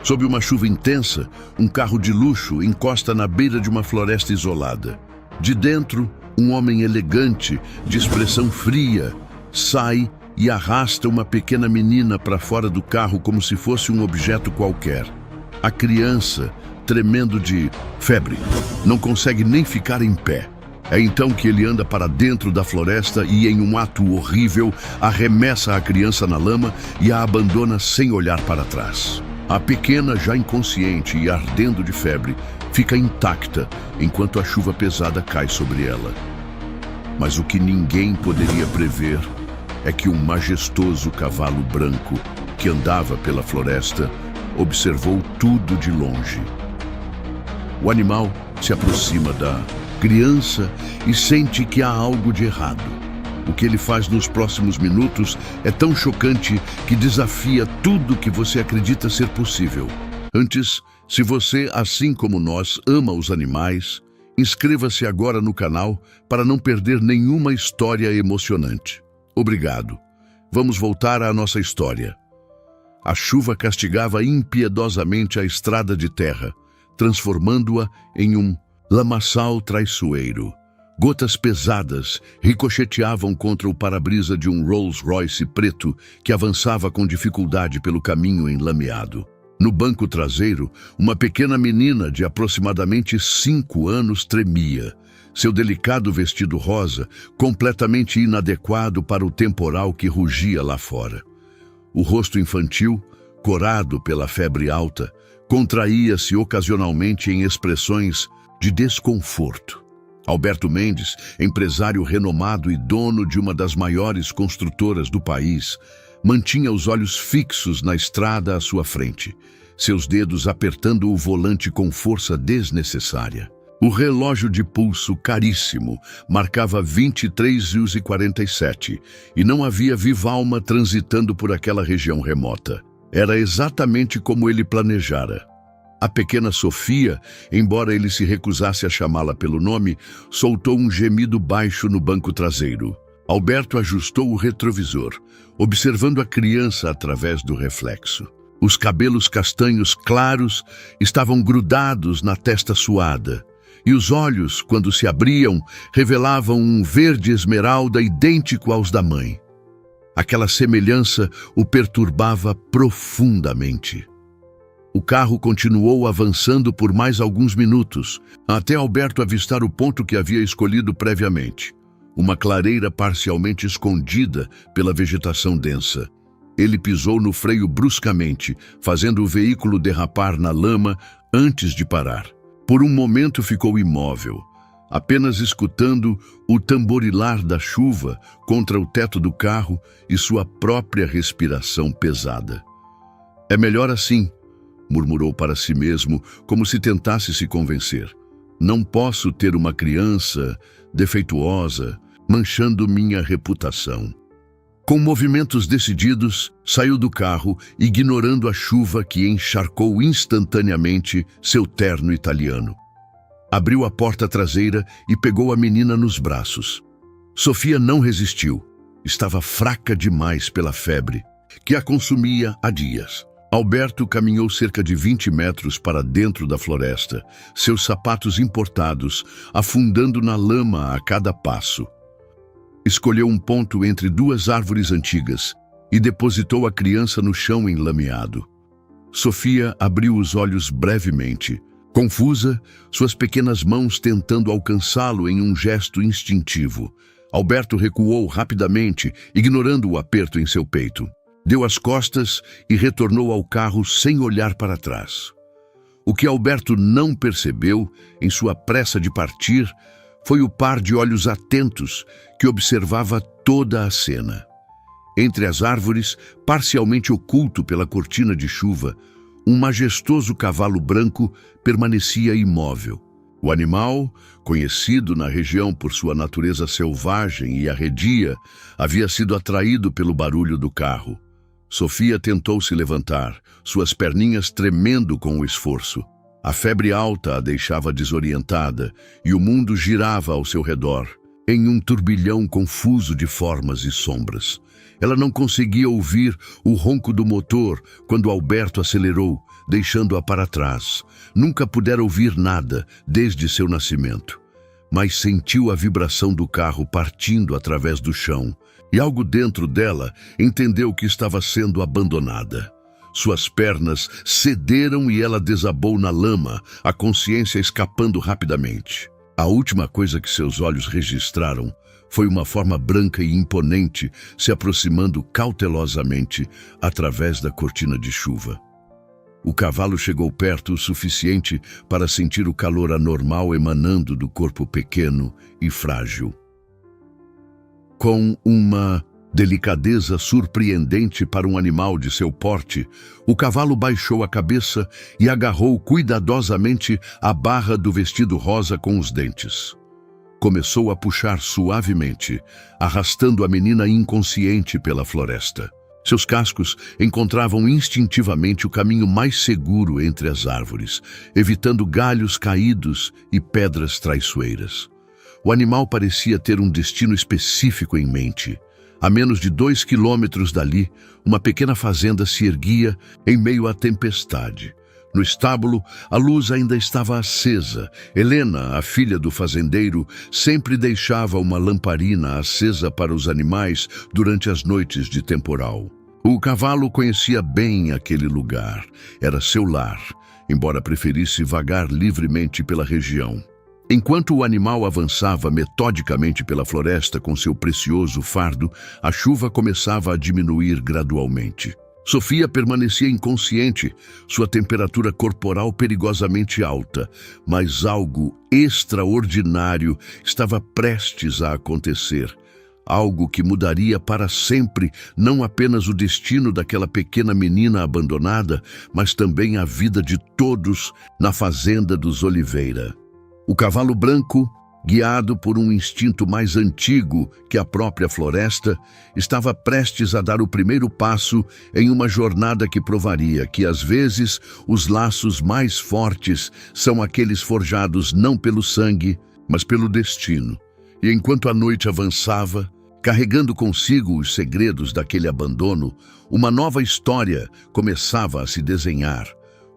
Sob uma chuva intensa, um carro de luxo encosta na beira de uma floresta isolada. De dentro, um homem elegante, de expressão fria, sai e arrasta uma pequena menina para fora do carro como se fosse um objeto qualquer. A criança, tremendo de febre, não consegue nem ficar em pé. É então que ele anda para dentro da floresta e, em um ato horrível, arremessa a criança na lama e a abandona sem olhar para trás. A pequena, já inconsciente e ardendo de febre, fica intacta enquanto a chuva pesada cai sobre ela. Mas o que ninguém poderia prever é que um majestoso cavalo branco que andava pela floresta observou tudo de longe. O animal se aproxima da criança e sente que há algo de errado. O que ele faz nos próximos minutos é tão chocante que desafia tudo que você acredita ser possível. Antes, se você, assim como nós, ama os animais, inscreva-se agora no canal para não perder nenhuma história emocionante. Obrigado. Vamos voltar à nossa história. A chuva castigava impiedosamente a estrada de terra, transformando-a em um lamaçal traiçoeiro. Gotas pesadas ricocheteavam contra o para-brisa de um Rolls-Royce preto que avançava com dificuldade pelo caminho enlameado. No banco traseiro, uma pequena menina de aproximadamente 5 anos tremia. Seu delicado vestido rosa, completamente inadequado para o temporal que rugia lá fora. O rosto infantil, corado pela febre alta, contraía-se ocasionalmente em expressões de desconforto. Alberto Mendes, empresário renomado e dono de uma das maiores construtoras do país, mantinha os olhos fixos na estrada à sua frente, seus dedos apertando o volante com força desnecessária. O relógio de pulso caríssimo marcava 23h47 e não havia viva alma transitando por aquela região remota. Era exatamente como ele planejara. A pequena Sofia, embora ele se recusasse a chamá-la pelo nome, soltou um gemido baixo no banco traseiro. Alberto ajustou o retrovisor, observando a criança através do reflexo. Os cabelos castanhos claros estavam grudados na testa suada, e os olhos, quando se abriam, revelavam um verde esmeralda idêntico aos da mãe. Aquela semelhança o perturbava profundamente. O carro continuou avançando por mais alguns minutos, até Alberto avistar o ponto que havia escolhido previamente, uma clareira parcialmente escondida pela vegetação densa. Ele pisou no freio bruscamente, fazendo o veículo derrapar na lama antes de parar. Por um momento ficou imóvel, apenas escutando o tamborilar da chuva contra o teto do carro e sua própria respiração pesada. "É melhor assim", murmurou para si mesmo, como se tentasse se convencer. "Não posso ter uma criança defeituosa manchando minha reputação." Com movimentos decididos, saiu do carro, ignorando a chuva que encharcou instantaneamente seu terno italiano. Abriu a porta traseira e pegou a menina nos braços. Sofia não resistiu. Estava fraca demais pela febre, que a consumia há dias. Alberto caminhou cerca de 20 metros para dentro da floresta, seus sapatos importados afundando na lama a cada passo. Escolheu um ponto entre 2 árvores antigas e depositou a criança no chão enlameado. Sofia abriu os olhos brevemente, confusa, suas pequenas mãos tentando alcançá-lo em um gesto instintivo. Alberto recuou rapidamente, ignorando o aperto em seu peito. Deu as costas e retornou ao carro sem olhar para trás. O que Alberto não percebeu, em sua pressa de partir, foi o par de olhos atentos que observava toda a cena. Entre as árvores, parcialmente oculto pela cortina de chuva, um majestoso cavalo branco permanecia imóvel. O animal, conhecido na região por sua natureza selvagem e arredia, havia sido atraído pelo barulho do carro. Sofia tentou se levantar, suas perninhas tremendo com o esforço. A febre alta a deixava desorientada e o mundo girava ao seu redor, em um turbilhão confuso de formas e sombras. Ela não conseguia ouvir o ronco do motor quando Alberto acelerou, deixando-a para trás. Nunca pudera ouvir nada desde seu nascimento, mas sentiu a vibração do carro partindo através do chão, e algo dentro dela entendeu que estava sendo abandonada. Suas pernas cederam e ela desabou na lama, a consciência escapando rapidamente. A última coisa que seus olhos registraram foi uma forma branca e imponente se aproximando cautelosamente através da cortina de chuva. O cavalo chegou perto o suficiente para sentir o calor anormal emanando do corpo pequeno e frágil. Com uma delicadeza surpreendente para um animal de seu porte, o cavalo baixou a cabeça e agarrou cuidadosamente a barra do vestido rosa com os dentes. Começou a puxar suavemente, arrastando a menina inconsciente pela floresta. Seus cascos encontravam instintivamente o caminho mais seguro entre as árvores, evitando galhos caídos e pedras traiçoeiras. O animal parecia ter um destino específico em mente. A menos de 2 quilômetros dali, uma pequena fazenda se erguia em meio à tempestade. No estábulo, a luz ainda estava acesa. Helena, a filha do fazendeiro, sempre deixava uma lamparina acesa para os animais durante as noites de temporal. O cavalo conhecia bem aquele lugar. Era seu lar, embora preferisse vagar livremente pela região. Enquanto o animal avançava metodicamente pela floresta com seu precioso fardo, a chuva começava a diminuir gradualmente. Sofia permanecia inconsciente, sua temperatura corporal perigosamente alta, mas algo extraordinário estava prestes a acontecer. Algo que mudaria para sempre não apenas o destino daquela pequena menina abandonada, mas também a vida de todos na fazenda dos Oliveira. O cavalo branco, guiado por um instinto mais antigo que a própria floresta, estava prestes a dar o primeiro passo em uma jornada que provaria que, às vezes, os laços mais fortes são aqueles forjados não pelo sangue, mas pelo destino. E enquanto a noite avançava, carregando consigo os segredos daquele abandono, uma nova história começava a se desenhar.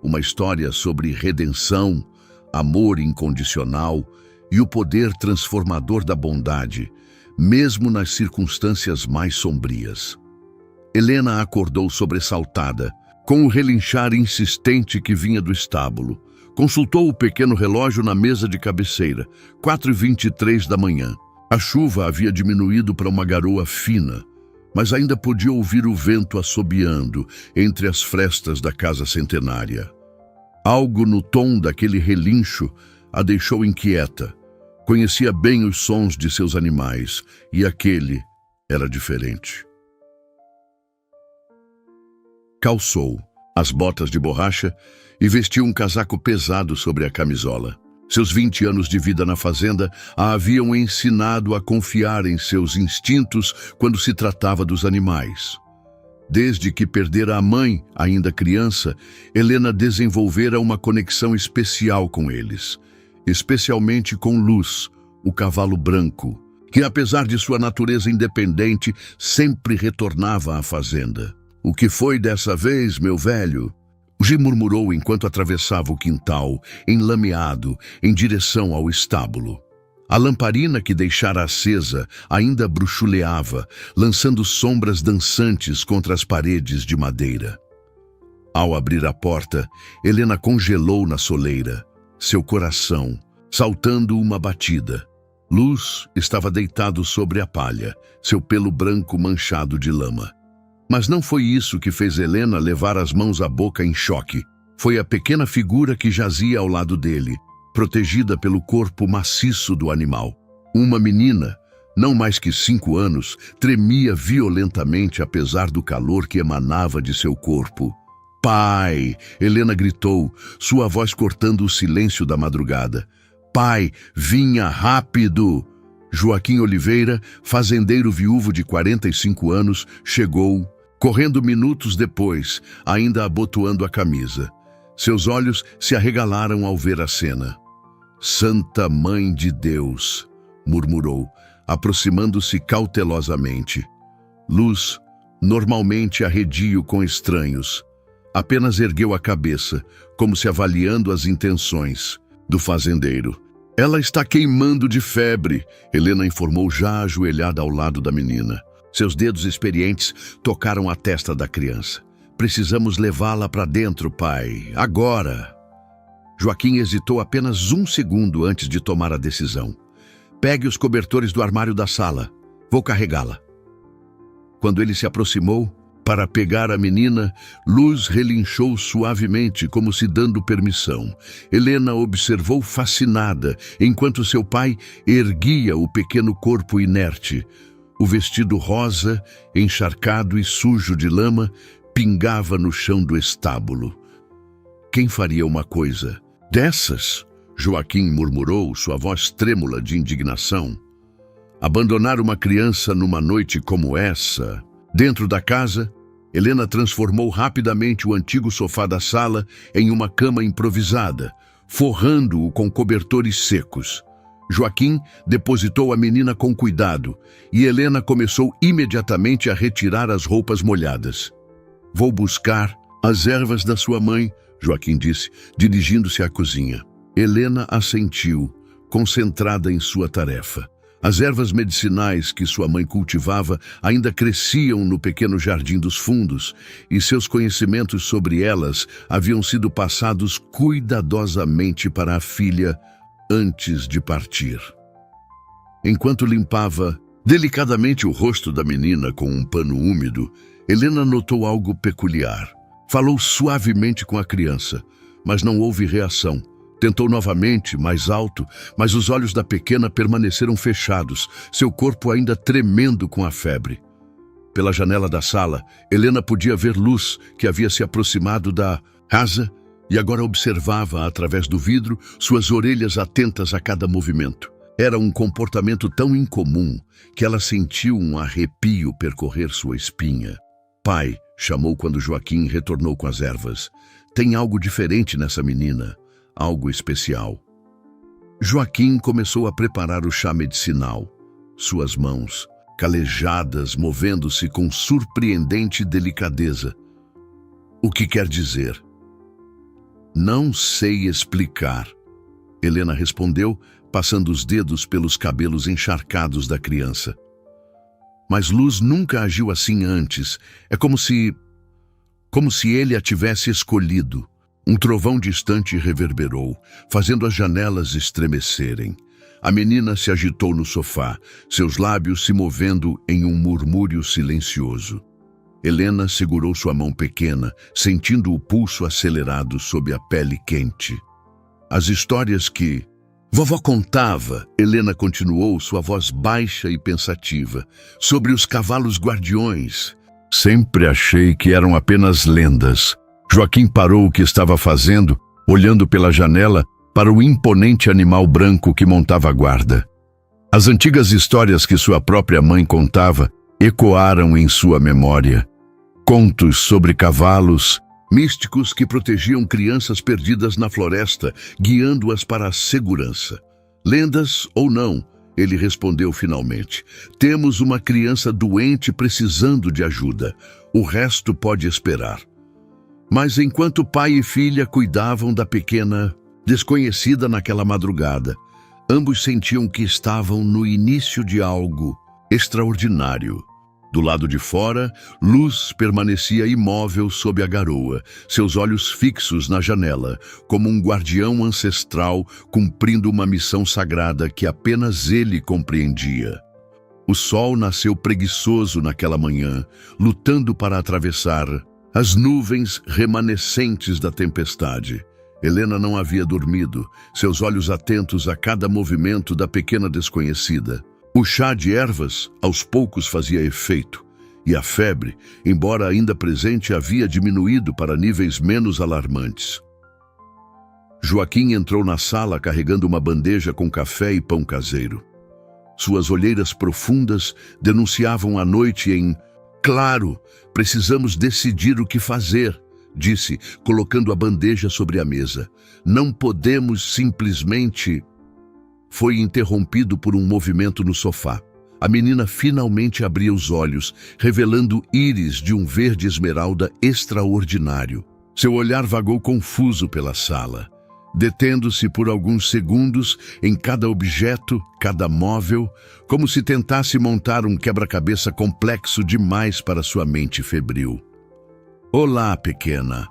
Uma história sobre redenção, amor incondicional e o poder transformador da bondade, mesmo nas circunstâncias mais sombrias. Helena acordou sobressaltada, com o relinchar insistente que vinha do estábulo. Consultou o pequeno relógio na mesa de cabeceira, 4h23 da manhã. A chuva havia diminuído para uma garoa fina, mas ainda podia ouvir o vento assobiando entre as frestas da casa centenária. Algo no tom daquele relincho a deixou inquieta. Conhecia bem os sons de seus animais, e aquele era diferente. Calçou as botas de borracha e vestiu um casaco pesado sobre a camisola. Seus 20 anos de vida na fazenda a haviam ensinado a confiar em seus instintos quando se tratava dos animais. Desde que perdera a mãe, ainda criança, Helena desenvolvera uma conexão especial com eles, especialmente com Luz, o cavalo branco, que apesar de sua natureza independente, sempre retornava à fazenda. "O que foi dessa vez, meu velho?" Jim murmurou enquanto atravessava o quintal, enlameado, em direção ao estábulo. A lamparina que deixara acesa ainda bruxuleava, lançando sombras dançantes contra as paredes de madeira. Ao abrir a porta, Helena congelou na soleira, seu coração saltando uma batida. Luz estava deitado sobre a palha, seu pelo branco manchado de lama. Mas não foi isso que fez Helena levar as mãos à boca em choque. Foi a pequena figura que jazia ao lado dele, protegida pelo corpo maciço do animal. Uma menina, não mais que 5 anos, tremia violentamente apesar do calor que emanava de seu corpo. "Pai!" Helena gritou, sua voz cortando o silêncio da madrugada. "Pai, vinha rápido!" Joaquim Oliveira, fazendeiro viúvo de 45 anos, chegou, correndo minutos depois, ainda abotoando a camisa. Seus olhos se arregalaram ao ver a cena. "Santa Mãe de Deus!" murmurou, aproximando-se cautelosamente. Luz, normalmente arredio com estranhos, apenas ergueu a cabeça, como se avaliando as intenções do fazendeiro. Ela está queimando de febre, Helena informou já ajoelhada ao lado da menina. Seus dedos experientes tocaram a testa da criança. Precisamos levá-la para dentro, pai. Agora! Joaquim hesitou apenas 1 segundo antes de tomar a decisão. Pegue os cobertores do armário da sala. Vou carregá-la. Quando ele se aproximou para pegar a menina, Luz relinchou suavemente, como se dando permissão. Helena observou fascinada, enquanto seu pai erguia o pequeno corpo inerte. O vestido rosa, encharcado e sujo de lama, pingava no chão do estábulo. Quem faria uma coisa dessas? Joaquim murmurou, sua voz trêmula de indignação. Abandonar uma criança numa noite como essa? Dentro da casa, Helena transformou rapidamente o antigo sofá da sala em uma cama improvisada, forrando-o com cobertores secos. Joaquim depositou a menina com cuidado e Helena começou imediatamente a retirar as roupas molhadas. Vou buscar as ervas da sua mãe, Joaquim disse, dirigindo-se à cozinha. Helena assentiu, concentrada em sua tarefa. As ervas medicinais que sua mãe cultivava ainda cresciam no pequeno jardim dos fundos, e seus conhecimentos sobre elas haviam sido passados cuidadosamente para a filha antes de partir. Enquanto limpava delicadamente o rosto da menina com um pano úmido, Helena notou algo peculiar. Falou suavemente com a criança, mas não houve reação. Tentou novamente, mais alto, mas os olhos da pequena permaneceram fechados, seu corpo ainda tremendo com a febre. Pela janela da sala, Helena podia ver Luz, que havia se aproximado da casa e agora observava, através do vidro, suas orelhas atentas a cada movimento. Era um comportamento tão incomum que ela sentiu um arrepio percorrer sua espinha. Pai, chamou quando Joaquim retornou com as ervas. Tem algo diferente nessa menina. Algo especial. Joaquim começou a preparar o chá medicinal. Suas mãos, calejadas, movendo-se com surpreendente delicadeza. O que quer dizer? Não sei explicar, Helena respondeu, passando os dedos pelos cabelos encharcados da criança. Mas Luz nunca agiu assim antes. É como se ele a tivesse escolhido. Um trovão distante reverberou, fazendo as janelas estremecerem. A menina se agitou no sofá, seus lábios se movendo em um murmúrio silencioso. Helena segurou sua mão pequena, sentindo o pulso acelerado sob a pele quente. As histórias que vovó contava, Helena continuou, sua voz baixa e pensativa, sobre os cavalos guardiões. Sempre achei que eram apenas lendas. Joaquim parou o que estava fazendo, olhando pela janela para o imponente animal branco que montava a guarda. As antigas histórias que sua própria mãe contava ecoaram em sua memória. Contos sobre cavalos místicos que protegiam crianças perdidas na floresta, guiando-as para a segurança. Lendas ou não, ele respondeu finalmente. Temos uma criança doente precisando de ajuda. O resto pode esperar. Mas enquanto pai e filha cuidavam da pequena desconhecida naquela madrugada, ambos sentiam que estavam no início de algo extraordinário. Do lado de fora, Luz permanecia imóvel sob a garoa, seus olhos fixos na janela, como um guardião ancestral cumprindo uma missão sagrada que apenas ele compreendia. O sol nasceu preguiçoso naquela manhã, lutando para atravessar as nuvens remanescentes da tempestade. Helena não havia dormido, seus olhos atentos a cada movimento da pequena desconhecida. O chá de ervas, aos poucos, fazia efeito, e a febre, embora ainda presente, havia diminuído para níveis menos alarmantes. Joaquim entrou na sala carregando uma bandeja com café e pão caseiro. Suas olheiras profundas denunciavam a noite em "Claro, precisamos decidir o que fazer", disse, colocando a bandeja sobre a mesa. "Não podemos simplesmente..." Foi interrompido por um movimento no sofá. A menina finalmente abria os olhos, revelando íris de um verde esmeralda extraordinário. Seu olhar vagou confuso pela sala, detendo-se por alguns segundos em cada objeto, cada móvel, como se tentasse montar um quebra-cabeça complexo demais para sua mente febril. "Olá, pequena",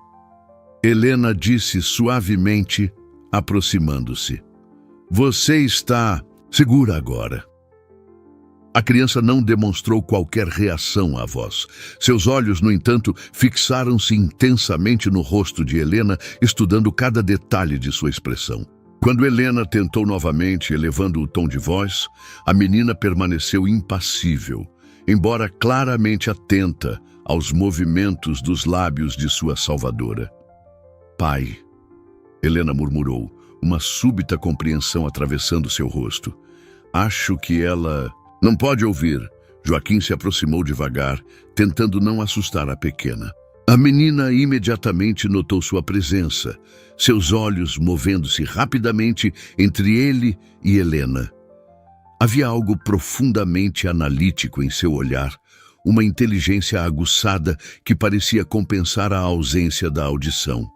Helena disse suavemente, aproximando-se. "Você está segura agora." A criança não demonstrou qualquer reação à voz. Seus olhos, no entanto, fixaram-se intensamente no rosto de Helena, estudando cada detalhe de sua expressão. Quando Helena tentou novamente, elevando o tom de voz, a menina permaneceu impassível, embora claramente atenta aos movimentos dos lábios de sua salvadora. "Pai", Helena murmurou, uma súbita compreensão atravessando seu rosto. "Acho que ela..." "Não pode ouvir." Joaquim se aproximou devagar, tentando não assustar a pequena. A menina imediatamente notou sua presença, seus olhos movendo-se rapidamente entre ele e Helena. Havia algo profundamente analítico em seu olhar, uma inteligência aguçada que parecia compensar a ausência da audição.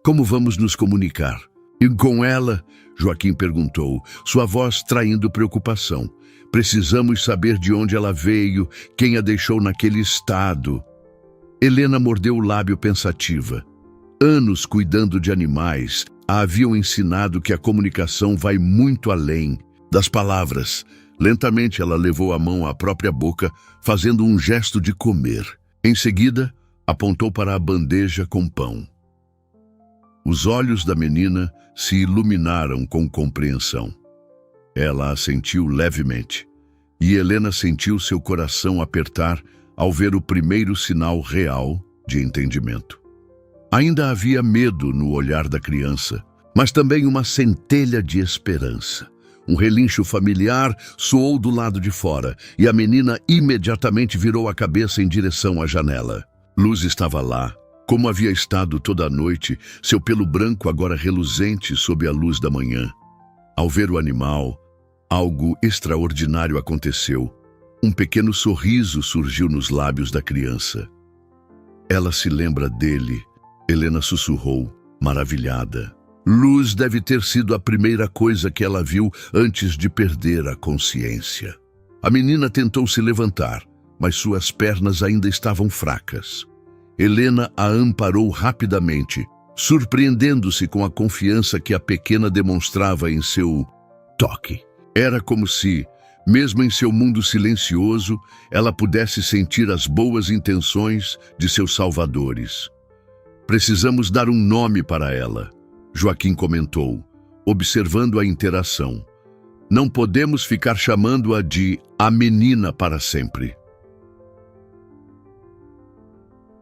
"Como vamos nos comunicar?" "E com ela?" Joaquim perguntou, sua voz traindo preocupação. "Precisamos saber de onde ela veio, quem a deixou naquele estado." Helena mordeu o lábio pensativa. Anos cuidando de animais a haviam ensinado que a comunicação vai muito além das palavras. Lentamente ela levou a mão à própria boca, fazendo um gesto de comer. Em seguida, apontou para a bandeja com pão. Os olhos da menina se iluminaram com compreensão. Ela assentiu levemente, e Helena sentiu seu coração apertar ao ver o primeiro sinal real de entendimento. Ainda havia medo no olhar da criança, mas também uma centelha de esperança. Um relincho familiar soou do lado de fora, e a menina imediatamente virou a cabeça em direção à janela. Luz estava lá, como havia estado toda a noite, seu pelo branco agora reluzente sob a luz da manhã. Ao ver o animal, algo extraordinário aconteceu. Um pequeno sorriso surgiu nos lábios da criança. "Ela se lembra dele", Helena sussurrou, maravilhada. Luz deve ter sido a primeira coisa que ela viu antes de perder a consciência. A menina tentou se levantar, mas suas pernas ainda estavam fracas. Helena a amparou rapidamente, surpreendendo-se com a confiança que a pequena demonstrava em seu toque. Era como se, mesmo em seu mundo silencioso, ela pudesse sentir as boas intenções de seus salvadores. "Precisamos dar um nome para ela", Joaquim comentou, observando a interação. "Não podemos ficar chamando-a de a menina para sempre."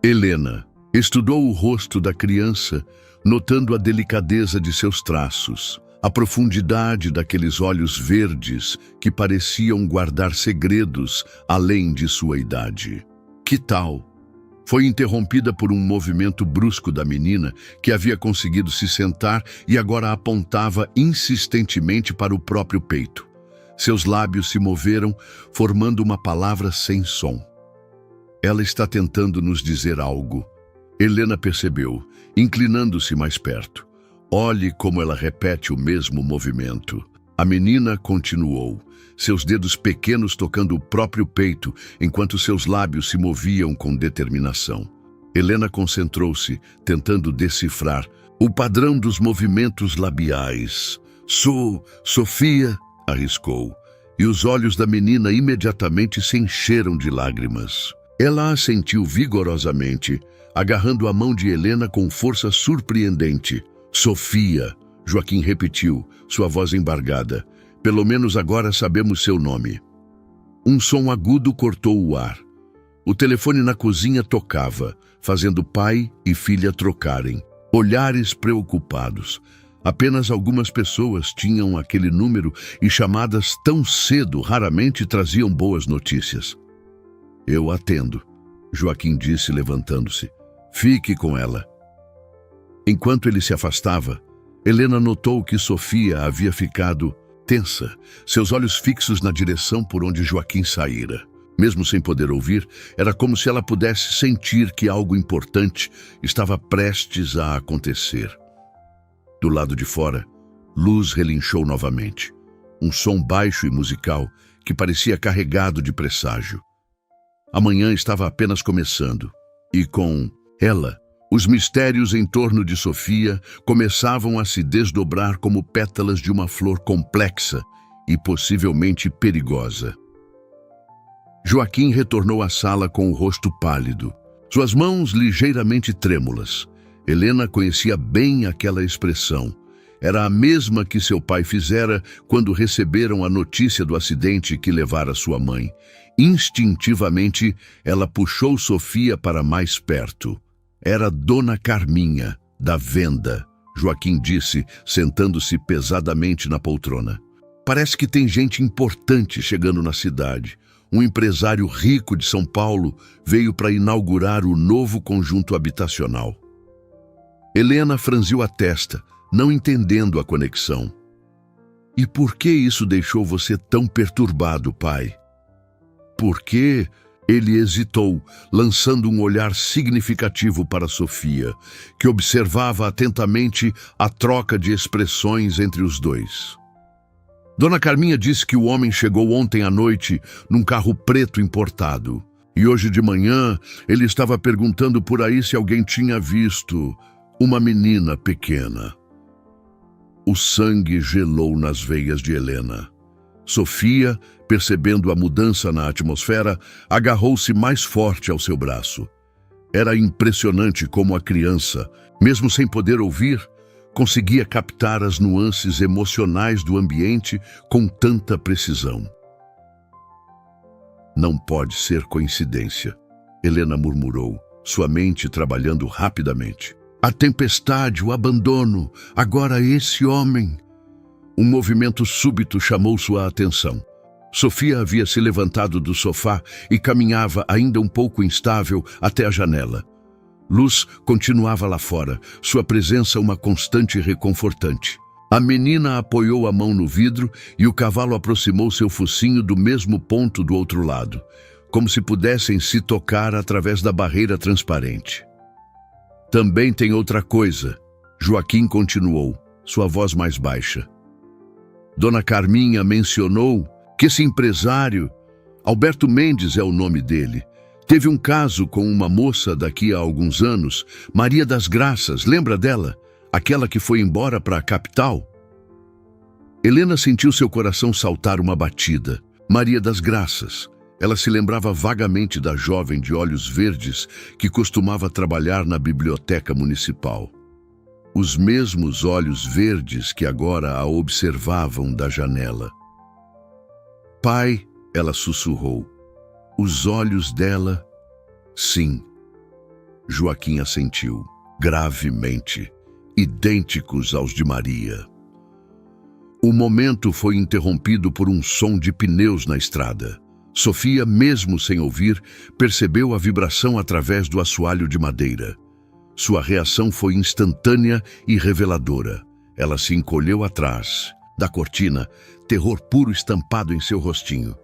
Helena estudou o rosto da criança, notando a delicadeza de seus traços, a profundidade daqueles olhos verdes que pareciam guardar segredos além de sua idade. "Que tal?" Foi interrompida por um movimento brusco da menina, que havia conseguido se sentar e agora apontava insistentemente para o próprio peito. Seus lábios se moveram, formando uma palavra sem som. "Ela está tentando nos dizer algo." Helena percebeu, inclinando-se mais perto. "Olhe como ela repete o mesmo movimento." A menina continuou, seus dedos pequenos tocando o próprio peito, enquanto seus lábios se moviam com determinação. Helena concentrou-se, tentando decifrar o padrão dos movimentos labiais. Sofia", arriscou, e os olhos da menina imediatamente se encheram de lágrimas. Ela assentiu vigorosamente, agarrando a mão de Helena com força surpreendente. "Sofia", Joaquim repetiu, sua voz embargada. "Pelo menos agora sabemos seu nome." Um som agudo cortou o ar. O telefone na cozinha tocava, fazendo pai e filha trocarem. Olhares preocupados. Apenas algumas pessoas tinham aquele número e chamadas tão cedo raramente traziam boas notícias. "Eu atendo", Joaquim disse levantando-se. "Fique com ela." Enquanto ele se afastava, Helena notou que Sofia havia ficado tensa, seus olhos fixos na direção por onde Joaquim saíra. Mesmo sem poder ouvir, era como se ela pudesse sentir que algo importante estava prestes a acontecer. Do lado de fora, luz relinchou novamente. Um som baixo e musical que parecia carregado de presságio. A manhã estava apenas começando, e com ela, os mistérios em torno de Sofia começavam a se desdobrar como pétalas de uma flor complexa e possivelmente perigosa. Joaquim retornou à sala com o rosto pálido, suas mãos ligeiramente trêmulas. Helena conhecia bem aquela expressão. Era a mesma que seu pai fizera quando receberam a notícia do acidente que levara sua mãe. Instintivamente, ela puxou Sofia para mais perto. Era Dona Carminha, da venda, Joaquim disse, sentando-se pesadamente na poltrona. Parece que tem gente importante chegando na cidade. Um empresário rico de São Paulo veio para inaugurar o novo conjunto habitacional. Helena franziu a testa, não entendendo a conexão. E por que isso deixou você tão perturbado, pai? Por que? Ele hesitou, lançando um olhar significativo para Sofia, que observava atentamente a troca de expressões entre os dois. Dona Carminha disse que o homem chegou ontem à noite num carro preto importado. E hoje de manhã ele estava perguntando por aí se alguém tinha visto uma menina pequena. O sangue gelou nas veias de Helena. Sofia, percebendo a mudança na atmosfera, agarrou-se mais forte ao seu braço. Era impressionante como a criança, mesmo sem poder ouvir, conseguia captar as nuances emocionais do ambiente com tanta precisão. Não pode ser coincidência, Helena murmurou, sua mente trabalhando rapidamente. A tempestade, o abandono, agora esse homem. Um movimento súbito chamou sua atenção. Sofia havia se levantado do sofá e caminhava, ainda um pouco instável, até a janela. Luz continuava lá fora, sua presença uma constante reconfortante. A menina apoiou a mão no vidro e o cavalo aproximou seu focinho do mesmo ponto do outro lado, como se pudessem se tocar através da barreira transparente. Também tem outra coisa, Joaquim continuou, sua voz mais baixa. Dona Carminha mencionou que esse empresário, Alberto Mendes é o nome dele, teve um caso com uma moça daqui a alguns anos, Maria das Graças, lembra dela? Aquela que foi embora para a capital? Helena sentiu seu coração saltar uma batida. Maria das Graças. Ela se lembrava vagamente da jovem de olhos verdes que costumava trabalhar na biblioteca municipal. Os mesmos olhos verdes que agora a observavam da janela. Pai, ela sussurrou. Os olhos dela, sim. Joaquim assentiu, gravemente, idênticos aos de Maria. O momento foi interrompido por um som de pneus na estrada. Sofia, mesmo sem ouvir, percebeu a vibração através do assoalho de madeira. Sua reação foi instantânea e reveladora. Ela se encolheu atrás. Da cortina, terror puro estampado em seu rostinho.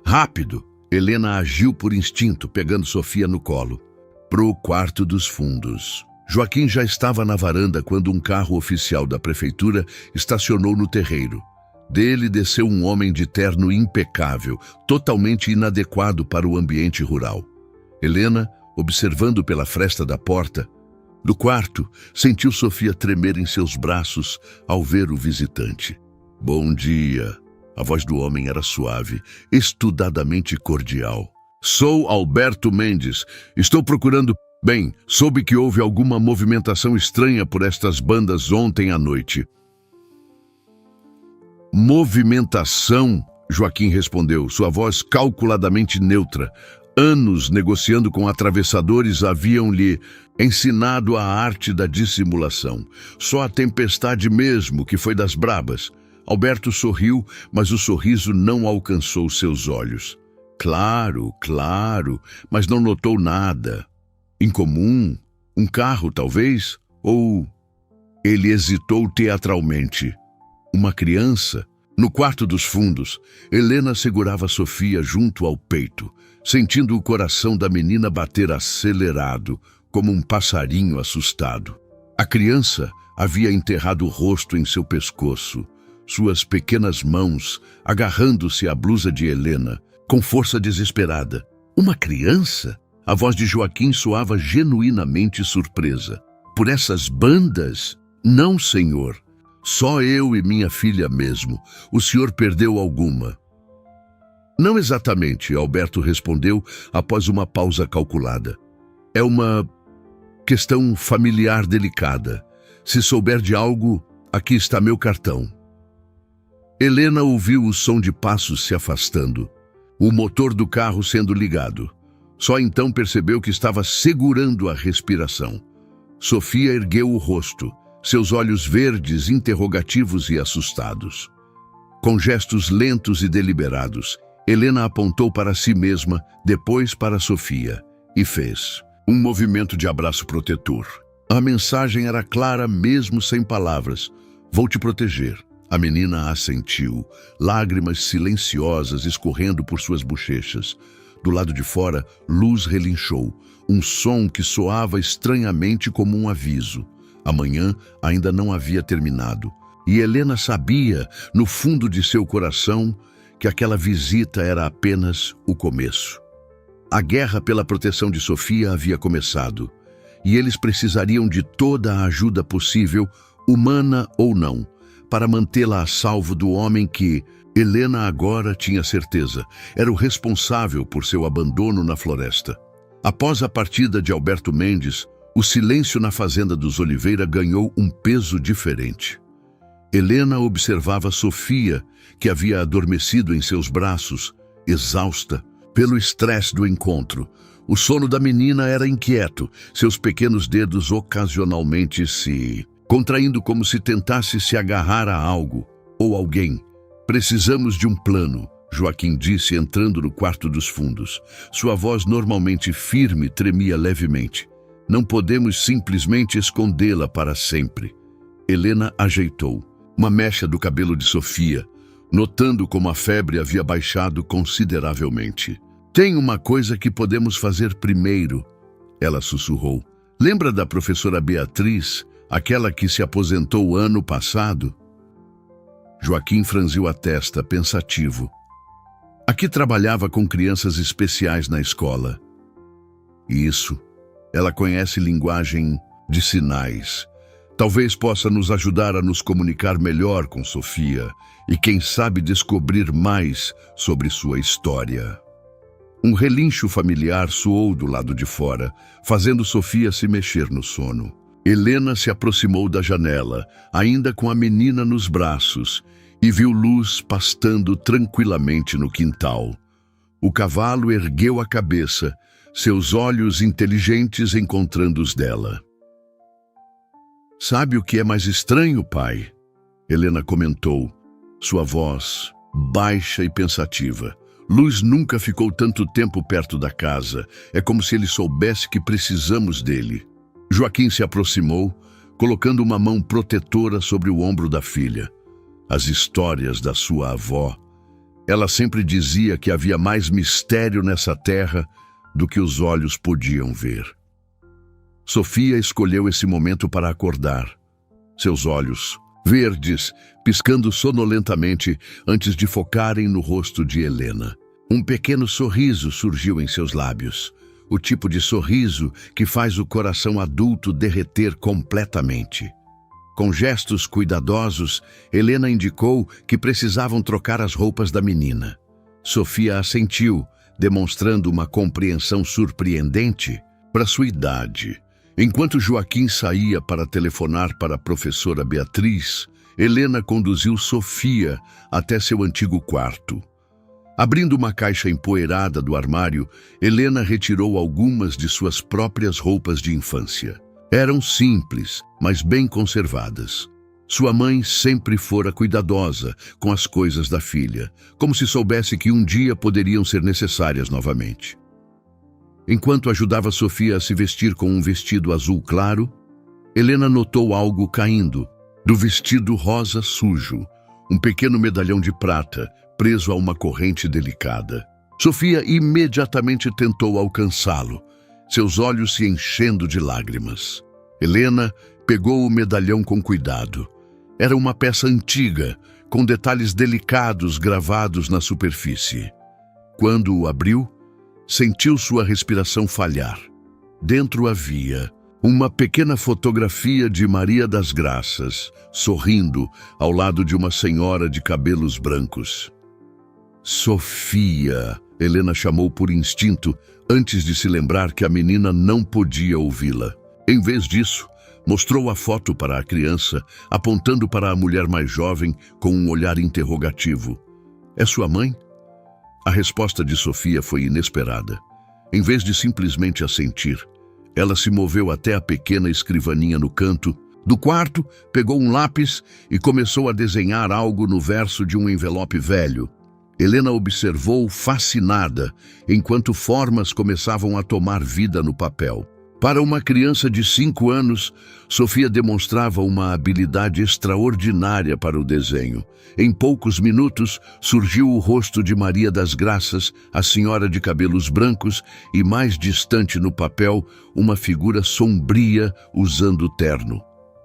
Rápido! Helena agiu por instinto, pegando Sofia no colo. Pro quarto dos fundos. Joaquim já estava na varanda quando um carro oficial da prefeitura estacionou no terreiro. Dele desceu um homem de terno impecável, totalmente inadequado para o ambiente rural. Helena, observando pela fresta da porta do quarto, sentiu Sofia tremer em seus braços ao ver o visitante. Bom dia. A voz do homem era suave, estudadamente cordial. Sou Alberto Mendes. Estou procurando... Bem, soube que houve alguma movimentação estranha por estas bandas ontem à noite. Movimentação? Joaquim respondeu, sua voz calculadamente neutra. Anos negociando com atravessadores haviam-lhe ensinado a arte da dissimulação. Só a tempestade mesmo, que foi das brabas. Alberto sorriu, mas o sorriso não alcançou seus olhos. Claro, mas não notou nada. Incomum? Um carro, talvez? Ou... Ele hesitou teatralmente. Uma criança? No quarto dos fundos, Helena segurava Sofia junto ao peito, sentindo o coração da menina bater acelerado, como um passarinho assustado. A criança havia enterrado o rosto em seu pescoço, suas pequenas mãos agarrando-se à blusa de Helena, com força desesperada. Uma criança? A voz de Joaquim soava genuinamente surpresa. Por essas bandas? Não, senhor. Só eu e minha filha mesmo. O senhor perdeu alguma? Não exatamente, Alberto respondeu após uma pausa calculada. É uma questão familiar delicada. Se souber de algo, aqui está meu cartão. Helena ouviu o som de passos se afastando, o motor do carro sendo ligado. Só então percebeu que estava segurando a respiração. Sofia ergueu o rosto, seus olhos verdes, interrogativos e assustados. Com gestos lentos e deliberados, Helena apontou para si mesma, depois para Sofia, e fez um movimento de abraço protetor. A mensagem era clara mesmo sem palavras. Vou te proteger. A menina assentiu, lágrimas silenciosas escorrendo por suas bochechas. Do lado de fora, luz relinchou, um som que soava estranhamente como um aviso. A manhã ainda não havia terminado, e Helena sabia, no fundo de seu coração, que aquela visita era apenas o começo. A guerra pela proteção de Sofia havia começado, e eles precisariam de toda a ajuda possível, humana ou não, para mantê-la a salvo do homem que, Helena agora tinha certeza, era o responsável por seu abandono na floresta. Após a partida de Alberto Mendes, o silêncio na fazenda dos Oliveira ganhou um peso diferente. Helena observava Sofia, que havia adormecido em seus braços, exausta pelo estresse do encontro. O sono da menina era inquieto, seus pequenos dedos ocasionalmente se contraindo como se tentasse se agarrar a algo ou alguém. Precisamos de um plano, Joaquim disse entrando no quarto dos fundos. Sua voz normalmente firme tremia levemente. Não podemos simplesmente escondê-la para sempre. Helena ajeitou uma mecha do cabelo de Sofia, notando como a febre havia baixado consideravelmente. Tem uma coisa que podemos fazer primeiro, ela sussurrou. Lembra da professora Beatriz, aquela que se aposentou ano passado? Joaquim franziu a testa, pensativo. Aqui trabalhava com crianças especiais na escola. Isso. Ela conhece linguagem de sinais. Talvez possa nos ajudar a nos comunicar melhor com Sofia e, quem sabe, descobrir mais sobre sua história. Um relincho familiar soou do lado de fora, fazendo Sofia se mexer no sono. Helena se aproximou da janela, ainda com a menina nos braços, e viu luz pastando tranquilamente no quintal. O cavalo ergueu a cabeça, seus olhos inteligentes encontrando os dela. Sabe o que é mais estranho, pai? Helena comentou, sua voz baixa e pensativa. Luz nunca ficou tanto tempo perto da casa. É como se ele soubesse que precisamos dele. Joaquim se aproximou, colocando uma mão protetora sobre o ombro da filha. As histórias da sua avó. Ela sempre dizia que havia mais mistério nessa terra do que os olhos podiam ver. Sofia escolheu esse momento para acordar. Seus olhos, verdes, piscando sonolentamente antes de focarem no rosto de Helena. Um pequeno sorriso surgiu em seus lábios. O tipo de sorriso que faz o coração adulto derreter completamente. Com gestos cuidadosos, Helena indicou que precisavam trocar as roupas da menina. Sofia assentiu, demonstrando uma compreensão surpreendente para sua idade. Enquanto Joaquim saía para telefonar para a professora Beatriz, Helena conduziu Sofia até seu antigo quarto. Abrindo uma caixa empoeirada do armário, Helena retirou algumas de suas próprias roupas de infância. Eram simples, mas bem conservadas. Sua mãe sempre fora cuidadosa com as coisas da filha, como se soubesse que um dia poderiam ser necessárias novamente. Enquanto ajudava Sofia a se vestir com um vestido azul claro, Helena notou algo caindo do vestido rosa sujo, um pequeno medalhão de prata, preso a uma corrente delicada. Sofia imediatamente tentou alcançá-lo, seus olhos se enchendo de lágrimas. Helena pegou o medalhão com cuidado. Era uma peça antiga, com detalhes delicados gravados na superfície. Quando o abriu, sentiu sua respiração falhar. Dentro havia uma pequena fotografia de Maria das Graças, sorrindo ao lado de uma senhora de cabelos brancos. Sofia, Helena chamou por instinto, antes de se lembrar que a menina não podia ouvi-la. Em vez disso, mostrou a foto para a criança, apontando para a mulher mais jovem com um olhar interrogativo. É sua mãe? A resposta de Sofia foi inesperada. Em vez de simplesmente assentir, ela se moveu até a pequena escrivaninha no canto do quarto, pegou um lápis e começou a desenhar algo no verso de um envelope velho. Helena observou fascinada, enquanto formas começavam a tomar vida no papel. Para uma criança de 5 anos, Sofia demonstrava uma habilidade extraordinária para o desenho. Em poucos minutos, surgiu o rosto de Maria das Graças, a senhora de cabelos brancos, e mais distante no papel, uma figura sombria usando terno.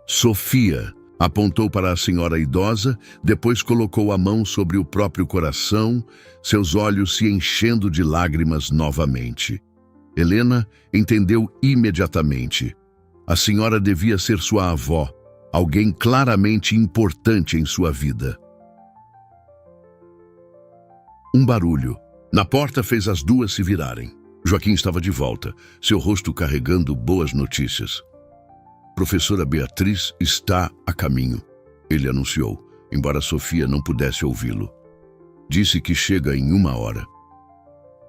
Sofia apontou para a senhora idosa, depois colocou a mão sobre o próprio coração, seus olhos se enchendo de lágrimas novamente. Helena entendeu imediatamente. A senhora devia ser sua avó, alguém claramente importante em sua vida. Um barulho na porta fez as duas se virarem. Joaquim estava de volta, seu rosto carregando boas notícias. Professora Beatriz está a caminho, ele anunciou, embora Sofia não pudesse ouvi-lo. Disse que chega em 1 hora.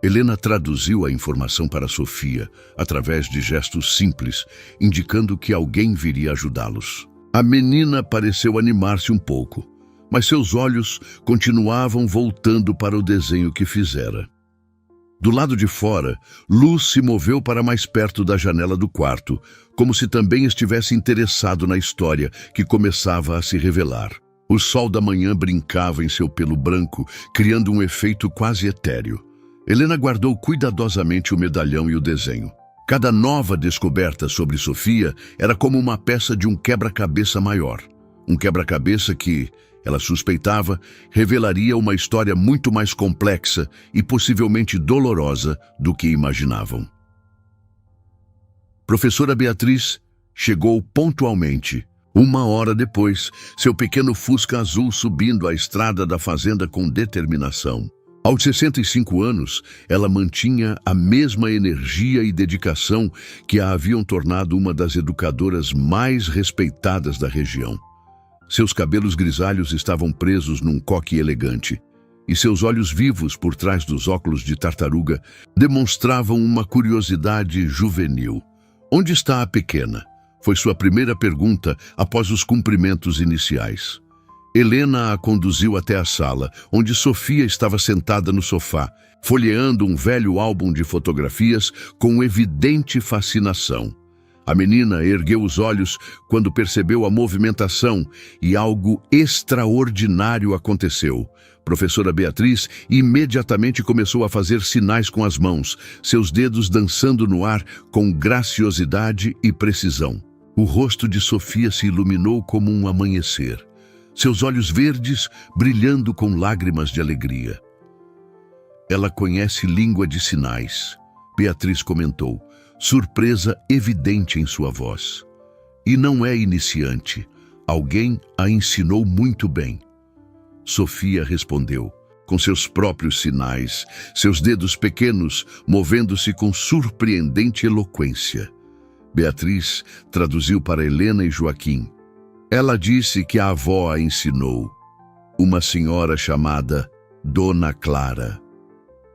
Helena traduziu a informação para Sofia, através de gestos simples, indicando que alguém viria ajudá-los. A menina pareceu animar-se um pouco, mas seus olhos continuavam voltando para o desenho que fizera. Do lado de fora, Luz se moveu para mais perto da janela do quarto, como se também estivesse interessado na história que começava a se revelar. O sol da manhã brincava em seu pelo branco, criando um efeito quase etéreo. Helena guardou cuidadosamente o medalhão e o desenho. Cada nova descoberta sobre Sofia era como uma peça de um quebra-cabeça maior. Um quebra-cabeça que, ela suspeitava, revelaria uma história muito mais complexa e possivelmente dolorosa do que imaginavam. Professora Beatriz chegou pontualmente. 1 hora depois, seu pequeno Fusca azul subindo a estrada da fazenda com determinação. Aos 65 anos, ela mantinha a mesma energia e dedicação que a haviam tornado uma das educadoras mais respeitadas da região. Seus cabelos grisalhos estavam presos num coque elegante, e seus olhos vivos por trás dos óculos de tartaruga demonstravam uma curiosidade juvenil. "Onde está a pequena?" foi sua primeira pergunta após os cumprimentos iniciais. Helena a conduziu até a sala, onde Sofia estava sentada no sofá, folheando um velho álbum de fotografias com evidente fascinação. A menina ergueu os olhos quando percebeu a movimentação e algo extraordinário aconteceu. Professora Beatriz imediatamente começou a fazer sinais com as mãos, seus dedos dançando no ar com graciosidade e precisão. O rosto de Sofia se iluminou como um amanhecer, seus olhos verdes brilhando com lágrimas de alegria. "Ela conhece língua de sinais", Beatriz comentou, surpresa evidente em sua voz. "E não é iniciante. Alguém a ensinou muito bem." Sofia respondeu, com seus próprios sinais, seus dedos pequenos movendo-se com surpreendente eloquência. Beatriz traduziu para Helena e Joaquim. "Ela disse que a avó a ensinou, uma senhora chamada Dona Clara."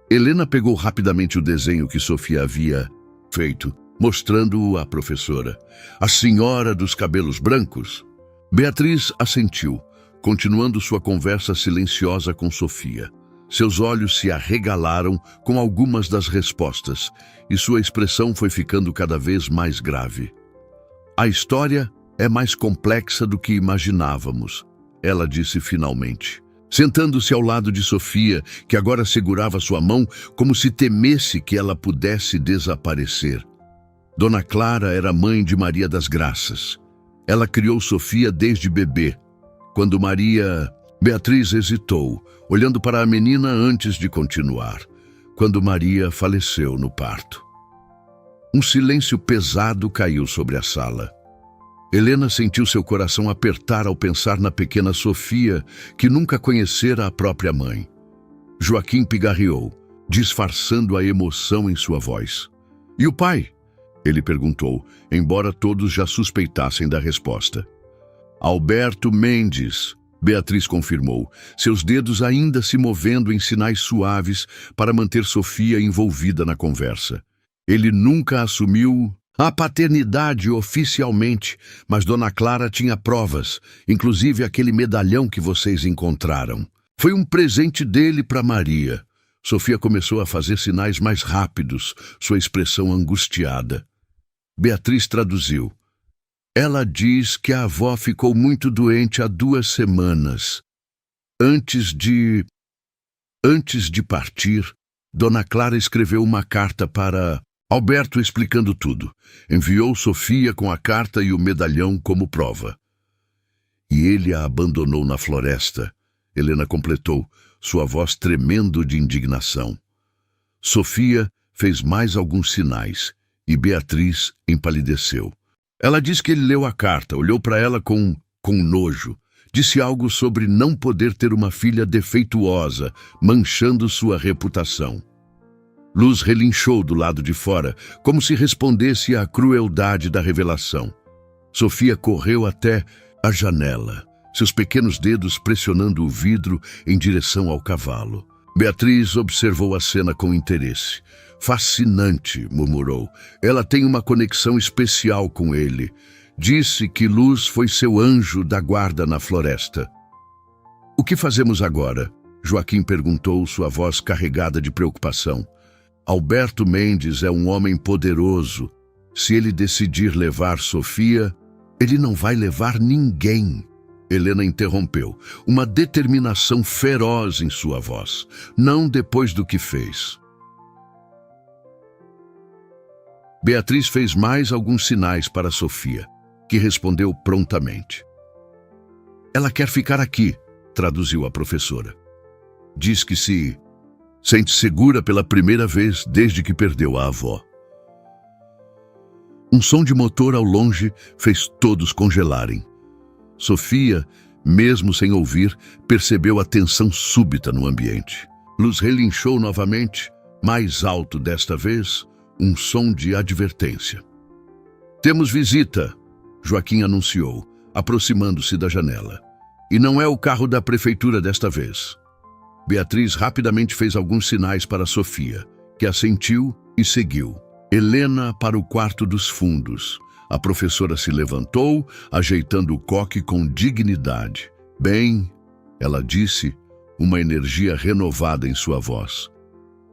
Helena pegou rapidamente o desenho que Sofia havia feito, mostrando-o à professora. "A senhora dos cabelos brancos?" Beatriz assentiu, continuando sua conversa silenciosa com Sofia. Seus olhos se arregalaram com algumas das respostas, e sua expressão foi ficando cada vez mais grave. "A história é mais complexa do que imaginávamos. ela disse finalmente, sentando-se ao lado de Sofia, que agora segurava sua mão como se temesse que ela pudesse desaparecer. Dona Clara era mãe de Maria das Graças. Ela criou Sofia desde bebê. Quando Beatriz hesitou, olhando para a menina antes de continuar, quando Maria faleceu no parto. Um silêncio pesado caiu sobre a sala. Helena sentiu seu coração apertar ao pensar na pequena Sofia, que nunca conhecera a própria mãe. Joaquim pigarreou, disfarçando a emoção em sua voz. "E o pai?" ele perguntou, embora todos já suspeitassem da resposta. "Alberto Mendes", Beatriz confirmou, seus dedos ainda se movendo em sinais suaves para manter Sofia envolvida na conversa. "Ele nunca assumiu a paternidade oficialmente, mas Dona Clara tinha provas, inclusive aquele medalhão que vocês encontraram. Foi um presente dele para Maria." Sofia começou a fazer sinais mais rápidos, sua expressão angustiada. Beatriz traduziu. "Ela diz que a avó ficou muito doente há 2 semanas. Antes de partir, Dona Clara escreveu uma carta para Alberto explicando tudo. Enviou Sofia com a carta e o medalhão como prova. E ele a abandonou na floresta", Helena completou, sua voz tremendo de indignação. Sofia fez mais alguns sinais e Beatriz empalideceu. Ela disse que ele leu a carta, olhou para ela com nojo. Disse algo sobre não poder ter uma filha defeituosa, manchando sua reputação. Luz relinchou do lado de fora, como se respondesse à crueldade da revelação. Sofia correu até a janela, seus pequenos dedos pressionando o vidro em direção ao cavalo. Beatriz observou a cena com interesse. "Fascinante", murmurou. "Ela tem uma conexão especial com ele. Disse que Luz foi seu anjo da guarda na floresta." "O que fazemos agora?" Joaquim perguntou, sua voz carregada de preocupação. "Alberto Mendes é um homem poderoso. Se ele decidir levar Sofia, ele não vai levar ninguém." Helena interrompeu, uma determinação feroz em sua voz. "Não depois do que fez." Beatriz fez mais alguns sinais para Sofia, que respondeu prontamente. "Ela quer ficar aqui", traduziu a professora. "Diz que se sente segura pela primeira vez desde que perdeu a avó." Um som de motor ao longe fez todos congelarem. Sofia, mesmo sem ouvir, percebeu a tensão súbita no ambiente. Luz relinchou novamente, mais alto desta vez, um som de advertência. "Temos visita", Joaquim anunciou, aproximando-se da janela. "E não é o carro da prefeitura desta vez." Beatriz rapidamente fez alguns sinais para Sofia, que assentiu e seguiu. Helena para o quarto dos fundos. A professora se levantou, ajeitando o coque com dignidade. "Bem", ela disse, uma energia renovada em sua voz.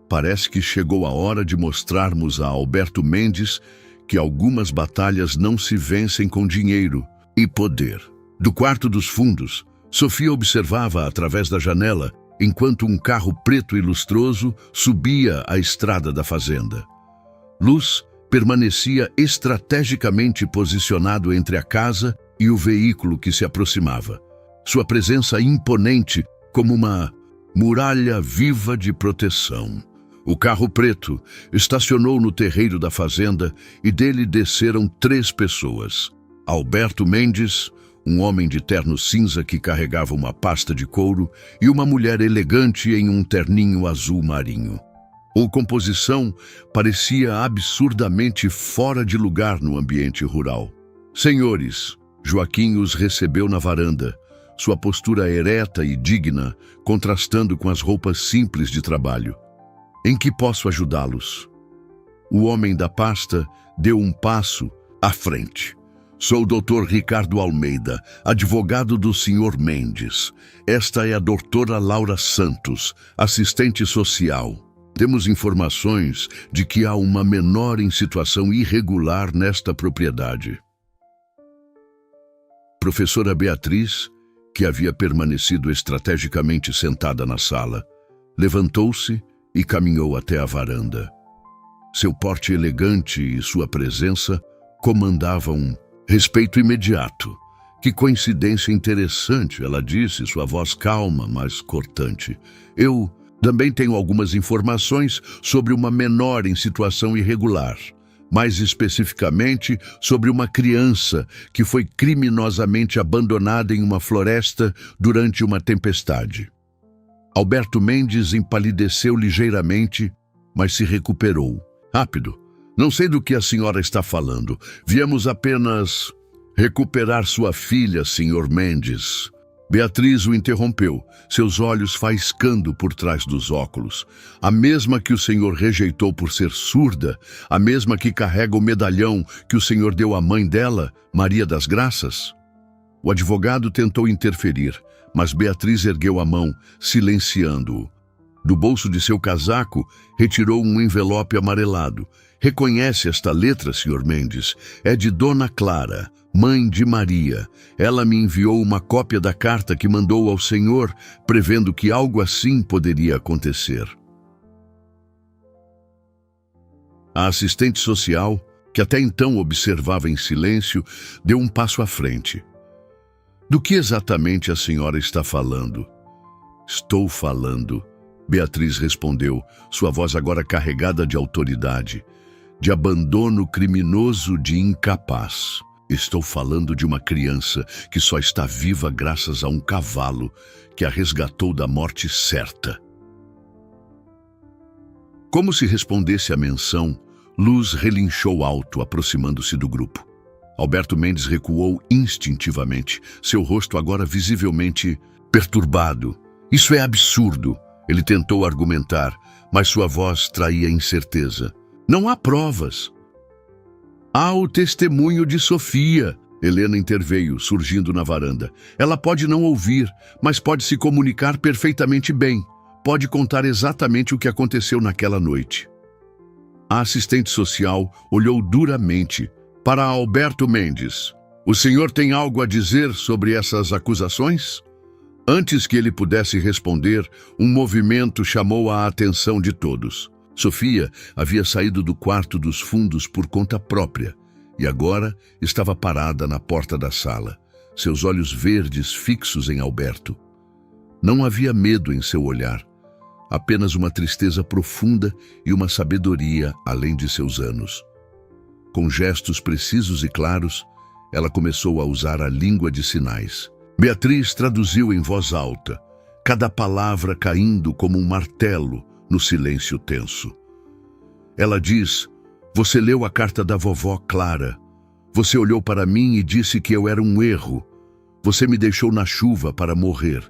"Parece que chegou a hora de mostrarmos a Alberto Mendes que algumas batalhas não se vencem com dinheiro e poder." Do quarto dos fundos, Sofia observava através da janela enquanto um carro preto e lustroso subia a estrada da fazenda. Luz permanecia estrategicamente posicionado entre a casa e o veículo que se aproximava. Sua presença imponente como uma muralha viva de proteção. O carro preto estacionou no terreiro da fazenda e dele desceram 3 pessoas. Alberto Mendes, um homem de terno cinza que carregava uma pasta de couro, e uma mulher elegante em um terninho azul marinho. A composição parecia absurdamente fora de lugar no ambiente rural. "Senhores", Joaquim os recebeu na varanda, sua postura ereta e digna, contrastando com as roupas simples de trabalho. "Em que posso ajudá-los?" O homem da pasta deu um passo à frente. "Sou o Dr. Ricardo Almeida, advogado do Sr. Mendes. Esta é a doutora Laura Santos, assistente social. Temos informações de que há uma menor em situação irregular nesta propriedade." Professora Beatriz que havia permanecido estrategicamente sentada na sala, levantou-se e caminhou até a varanda. Seu porte elegante e sua presença comandavam respeito imediato. Que coincidência interessante, ela disse, sua voz calma, mas cortante. Eu também tenho algumas informações sobre uma menor em situação irregular. Mais especificamente, sobre uma criança que foi criminosamente abandonada em uma floresta durante uma tempestade. Alberto Mendes empalideceu ligeiramente, mas se recuperou. Rápido. Não sei do que a senhora está falando. Viemos apenas recuperar sua filha, Sr. Mendes. Beatriz o interrompeu, seus olhos faiscando por trás dos óculos. A mesma que o senhor rejeitou por ser surda, a mesma que carrega o medalhão que o senhor deu à mãe dela, Maria das Graças? O advogado tentou interferir, mas Beatriz ergueu a mão, silenciando-o. Do bolso de seu casaco, retirou um envelope amarelado. Reconhece esta letra, Sr. Mendes? É de Dona Clara, mãe de Maria. Ela me enviou uma cópia da carta que mandou ao senhor, prevendo que algo assim poderia acontecer. A assistente social, que até então observava em silêncio, deu um passo à frente. Do que exatamente a senhora está falando? Estou falando, Beatriz respondeu, sua voz agora carregada de autoridade, de abandono criminoso de incapaz. Estou falando de uma criança que só está viva graças a um cavalo que a resgatou da morte certa. Como se respondesse à menção, Luz relinchou alto, aproximando-se do grupo. Alberto Mendes recuou instintivamente, seu rosto agora visivelmente perturbado. Isso é absurdo, ele tentou argumentar, mas sua voz traía incerteza. Não há provas. Há o testemunho de Sofia. Helena interveio, surgindo na varanda. Ela pode não ouvir, mas pode se comunicar perfeitamente bem. Pode contar exatamente o que aconteceu naquela noite. A assistente social olhou duramente para Alberto Mendes. O senhor tem algo a dizer sobre essas acusações? Antes que ele pudesse responder, um movimento chamou a atenção de todos. Sofia havia saído do quarto dos fundos por conta própria e agora estava parada na porta da sala, seus olhos verdes fixos em Alberto. Não havia medo em seu olhar, apenas uma tristeza profunda e uma sabedoria além de seus anos. Com gestos precisos e claros, ela começou a usar a língua de sinais. Beatriz traduziu em voz alta, cada palavra caindo como um martelo no silêncio tenso. Ela diz, você leu a carta da vovó Clara. Você olhou para mim e disse que eu era um erro. Você me deixou na chuva para morrer.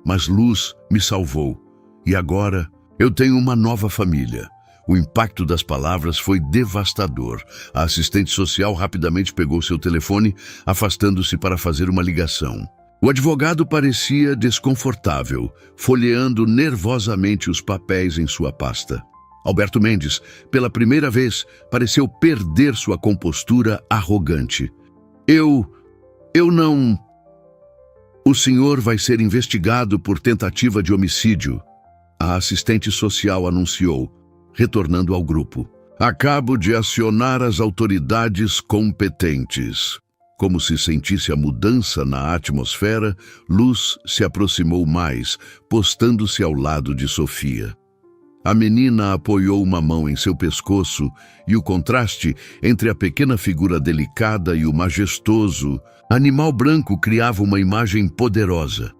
Mas Luz me salvou. E agora eu tenho uma nova família. O impacto das palavras foi devastador. A assistente social rapidamente pegou seu telefone, afastando-se para fazer uma ligação. O advogado parecia desconfortável, folheando nervosamente os papéis em sua pasta. Alberto Mendes, pela primeira vez, pareceu perder sua compostura arrogante. Eu não... O senhor vai ser investigado por tentativa de homicídio, a assistente social anunciou, retornando ao grupo. Acabo de acionar as autoridades competentes. Como se sentisse a mudança na atmosfera, Luz se aproximou mais, postando-se ao lado de Sofia. A menina apoiou uma mão em seu pescoço e o contraste entre a pequena figura delicada e o majestoso animal branco criava uma imagem poderosa.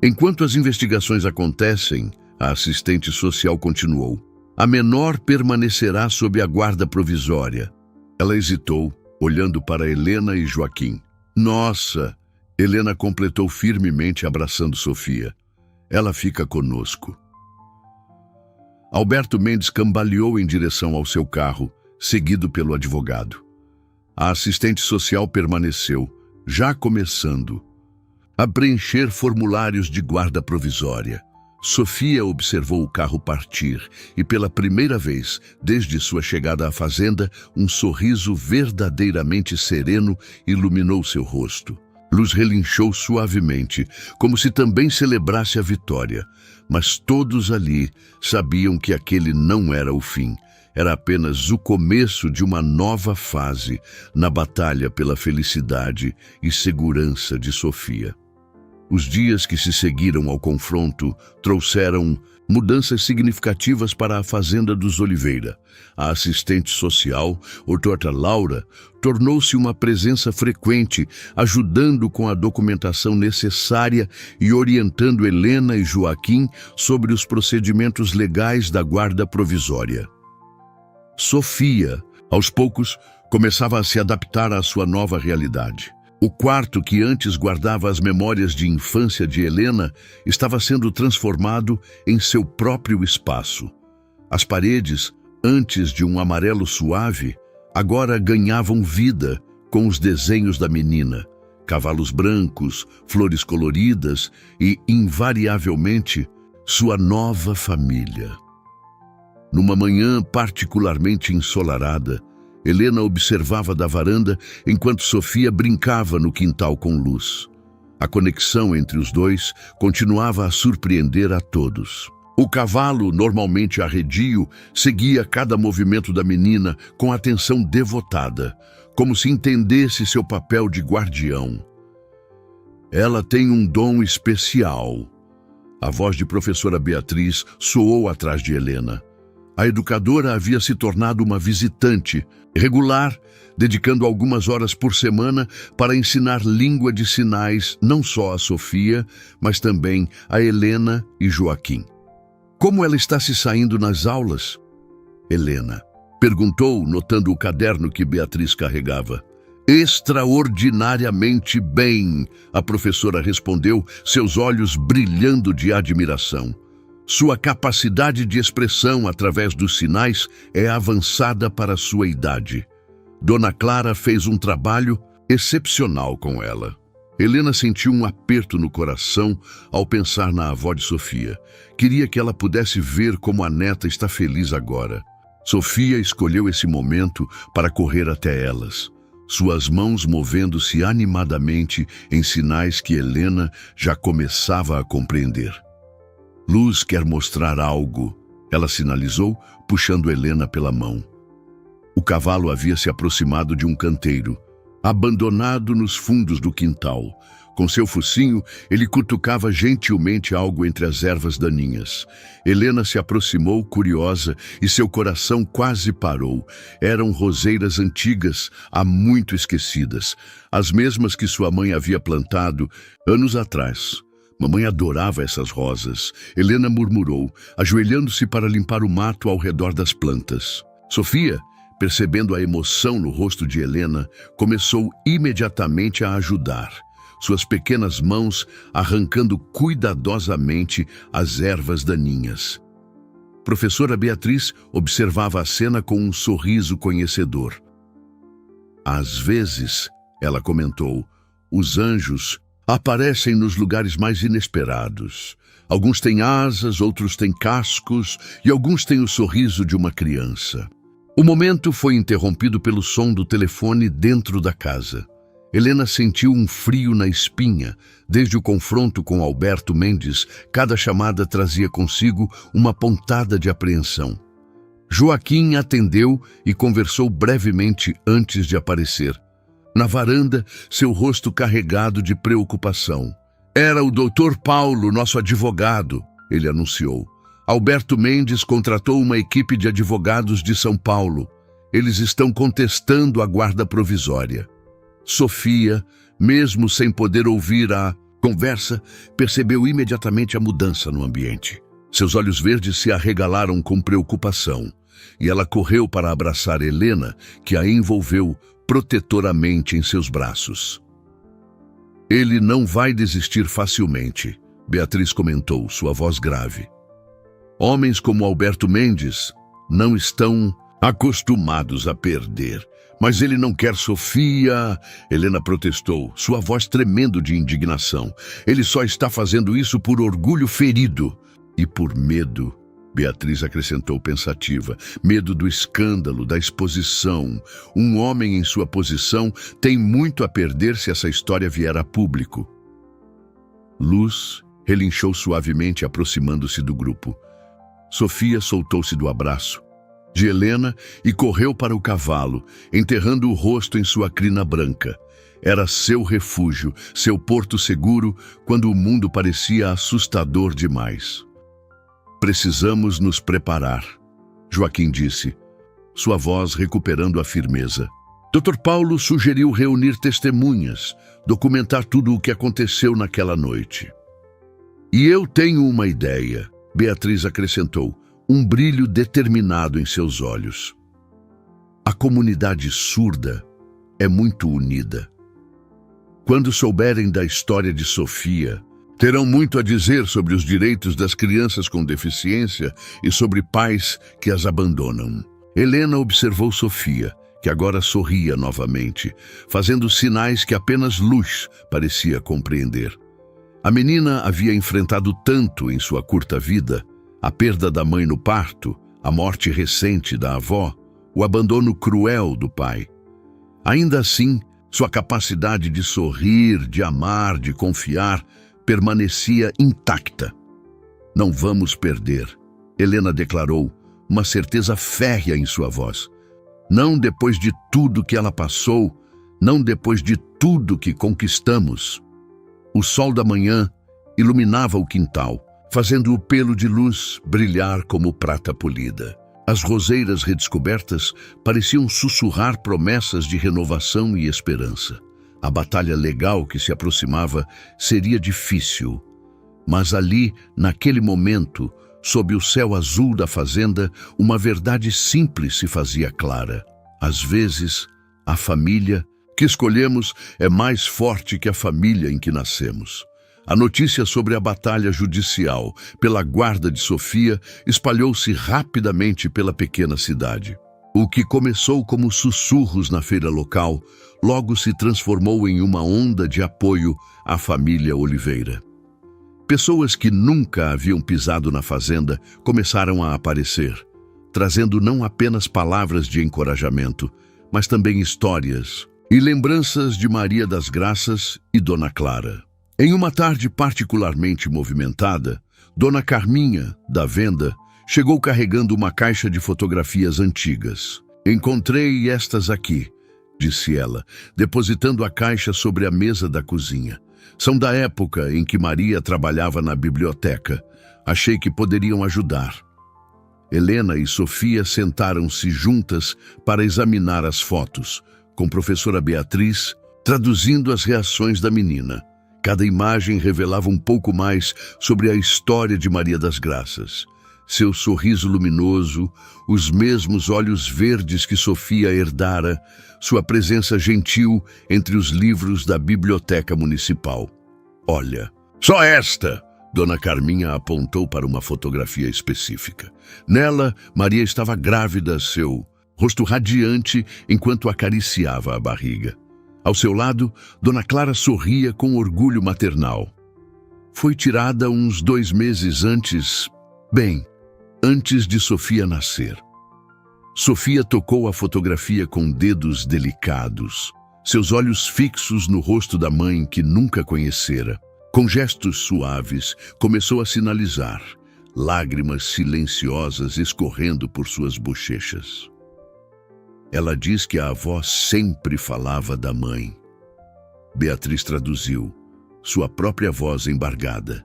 Enquanto as investigações acontecem, a assistente social continuou. A menor permanecerá sob a guarda provisória. Ela hesitou, olhando para Helena e Joaquim. Nossa! Helena completou firmemente, abraçando Sofia. Ela fica conosco. Alberto Mendes cambaleou em direção ao seu carro, seguido pelo advogado. A assistente social permaneceu, já começando a preencher formulários de guarda provisória. Sofia observou o carro partir e, pela primeira vez, desde sua chegada à fazenda, um sorriso verdadeiramente sereno iluminou seu rosto. Luz relinchou suavemente, como se também celebrasse a vitória. Mas todos ali sabiam que aquele não era o fim. Era apenas o começo de uma nova fase na batalha pela felicidade e segurança de Sofia. Os dias que se seguiram ao confronto trouxeram mudanças significativas para a fazenda dos Oliveira. A assistente social, doutora Laura, tornou-se uma presença frequente, ajudando com a documentação necessária e orientando Helena e Joaquim sobre os procedimentos legais da guarda provisória. Sofia, aos poucos, começava a se adaptar à sua nova realidade. O quarto que antes guardava as memórias de infância de Helena estava sendo transformado em seu próprio espaço. As paredes, antes de um amarelo suave, agora ganhavam vida com os desenhos da menina, cavalos brancos, flores coloridas e, invariavelmente, sua nova família. Numa manhã particularmente ensolarada, Helena observava da varanda enquanto Sofia brincava no quintal com Luz. A conexão entre os dois continuava a surpreender a todos. O cavalo, normalmente arredio, seguia cada movimento da menina com atenção devotada, como se entendesse seu papel de guardião. Ela tem um dom especial. A voz de professora Beatriz soou atrás de Helena. A educadora havia se tornado uma visitante regular, dedicando algumas horas por semana para ensinar língua de sinais não só a Sofia, mas também a Helena e Joaquim. Como ela está se saindo nas aulas? Helena perguntou, notando o caderno que Beatriz carregava. Extraordinariamente bem, a professora respondeu, seus olhos brilhando de admiração. Sua capacidade de expressão através dos sinais é avançada para sua idade. Dona Clara fez um trabalho excepcional com ela. Helena sentiu um aperto no coração ao pensar na avó de Sofia. Queria que ela pudesse ver como a neta está feliz agora. Sofia escolheu esse momento para correr até elas, suas mãos movendo-se animadamente em sinais que Helena já começava a compreender. Luz quer mostrar algo, ela sinalizou, puxando Helena pela mão. O cavalo havia se aproximado de um canteiro, abandonado nos fundos do quintal. Com seu focinho, ele cutucava gentilmente algo entre as ervas daninhas. Helena se aproximou, curiosa, e seu coração quase parou. Eram roseiras antigas, há muito esquecidas, as mesmas que sua mãe havia plantado anos atrás. Mamãe adorava essas rosas, Helena murmurou, ajoelhando-se para limpar o mato ao redor das plantas. Sofia, percebendo a emoção no rosto de Helena, começou imediatamente a ajudar, suas pequenas mãos arrancando cuidadosamente as ervas daninhas. Professora Beatriz observava a cena com um sorriso conhecedor. Às vezes, ela comentou, os anjos aparecem nos lugares mais inesperados. Alguns têm asas, outros têm cascos e alguns têm o sorriso de uma criança. O momento foi interrompido pelo som do telefone dentro da casa. Helena sentiu um frio na espinha. Desde o confronto com Alberto Mendes, cada chamada trazia consigo uma pontada de apreensão. Joaquim atendeu e conversou brevemente antes de aparecer. Na varanda, seu rosto carregado de preocupação. Era o Dr. Paulo, nosso advogado, ele anunciou. Alberto Mendes contratou uma equipe de advogados de São Paulo. Eles estão contestando a guarda provisória. Sofia, mesmo sem poder ouvir a conversa, percebeu imediatamente a mudança no ambiente. Seus olhos verdes se arregalaram com preocupação, e ela correu para abraçar Helena, que a envolveu protetoramente em seus braços. Ele não vai desistir facilmente, Beatriz comentou, sua voz grave. Homens como Alberto Mendes não estão acostumados a perder. Mas ele não quer Sofia, Helena protestou, sua voz tremendo de indignação. Ele só está fazendo isso por orgulho ferido e por medo. Beatriz acrescentou pensativa. Medo do escândalo, da exposição. Um homem em sua posição tem muito a perder se essa história vier a público. Luz relinchou suavemente, aproximando-se do grupo. Sofia soltou-se do abraço de Helena e correu para o cavalo, enterrando o rosto em sua crina branca. Era seu refúgio, seu porto seguro, quando o mundo parecia assustador demais. Precisamos nos preparar, Joaquim disse, sua voz recuperando a firmeza. Dr. Paulo sugeriu reunir testemunhas, documentar tudo o que aconteceu naquela noite. E eu tenho uma ideia, Beatriz acrescentou, um brilho determinado em seus olhos. A comunidade surda é muito unida. Quando souberem da história de Sofia, terão muito a dizer sobre os direitos das crianças com deficiência e sobre pais que as abandonam. Helena observou Sofia, que agora sorria novamente, fazendo sinais que apenas Luz parecia compreender. A menina havia enfrentado tanto em sua curta vida: a perda da mãe no parto, a morte recente da avó, o abandono cruel do pai. Ainda assim, sua capacidade de sorrir, de amar, de confiar, permanecia intacta. Não vamos perder, Helena declarou, uma certeza férrea em sua voz. Não depois de tudo que ela passou, não depois de tudo que conquistamos. O sol da manhã iluminava o quintal, fazendo o pelo de luz brilhar como prata polida. As roseiras redescobertas pareciam sussurrar promessas de renovação e esperança. A batalha legal que se aproximava seria difícil, mas ali, naquele momento, sob o céu azul da fazenda, uma verdade simples se fazia clara. Às vezes, a família que escolhemos é mais forte que a família em que nascemos. A notícia sobre a batalha judicial pela guarda de Sofia espalhou-se rapidamente pela pequena cidade. O que começou como sussurros na feira local, logo se transformou em uma onda de apoio à família Oliveira. Pessoas que nunca haviam pisado na fazenda começaram a aparecer, trazendo não apenas palavras de encorajamento, mas também histórias e lembranças de Maria das Graças e Dona Clara. Em uma tarde particularmente movimentada, Dona Carminha, da venda, chegou carregando uma caixa de fotografias antigas. "Encontrei estas aqui", disse ela, depositando a caixa sobre a mesa da cozinha. "São da época em que Maria trabalhava na biblioteca. Achei que poderiam ajudar." Helena e Sofia sentaram-se juntas para examinar as fotos, com professora Beatriz traduzindo as reações da menina. Cada imagem revelava um pouco mais sobre a história de Maria das Graças. Seu sorriso luminoso, os mesmos olhos verdes que Sofia herdara, sua presença gentil entre os livros da biblioteca municipal. "Olha, só esta!" Dona Carminha apontou para uma fotografia específica. Nela, Maria estava grávida, seu rosto radiante enquanto acariciava a barriga. Ao seu lado, Dona Clara sorria com orgulho maternal. Foi tirada uns 2 meses antes, antes de Sofia nascer. Sofia tocou a fotografia com dedos delicados, seus olhos fixos no rosto da mãe que nunca conhecera. Com gestos suaves, começou a sinalizar, lágrimas silenciosas escorrendo por suas bochechas. Ela diz que a avó sempre falava da mãe. Beatriz traduziu, sua própria voz embargada.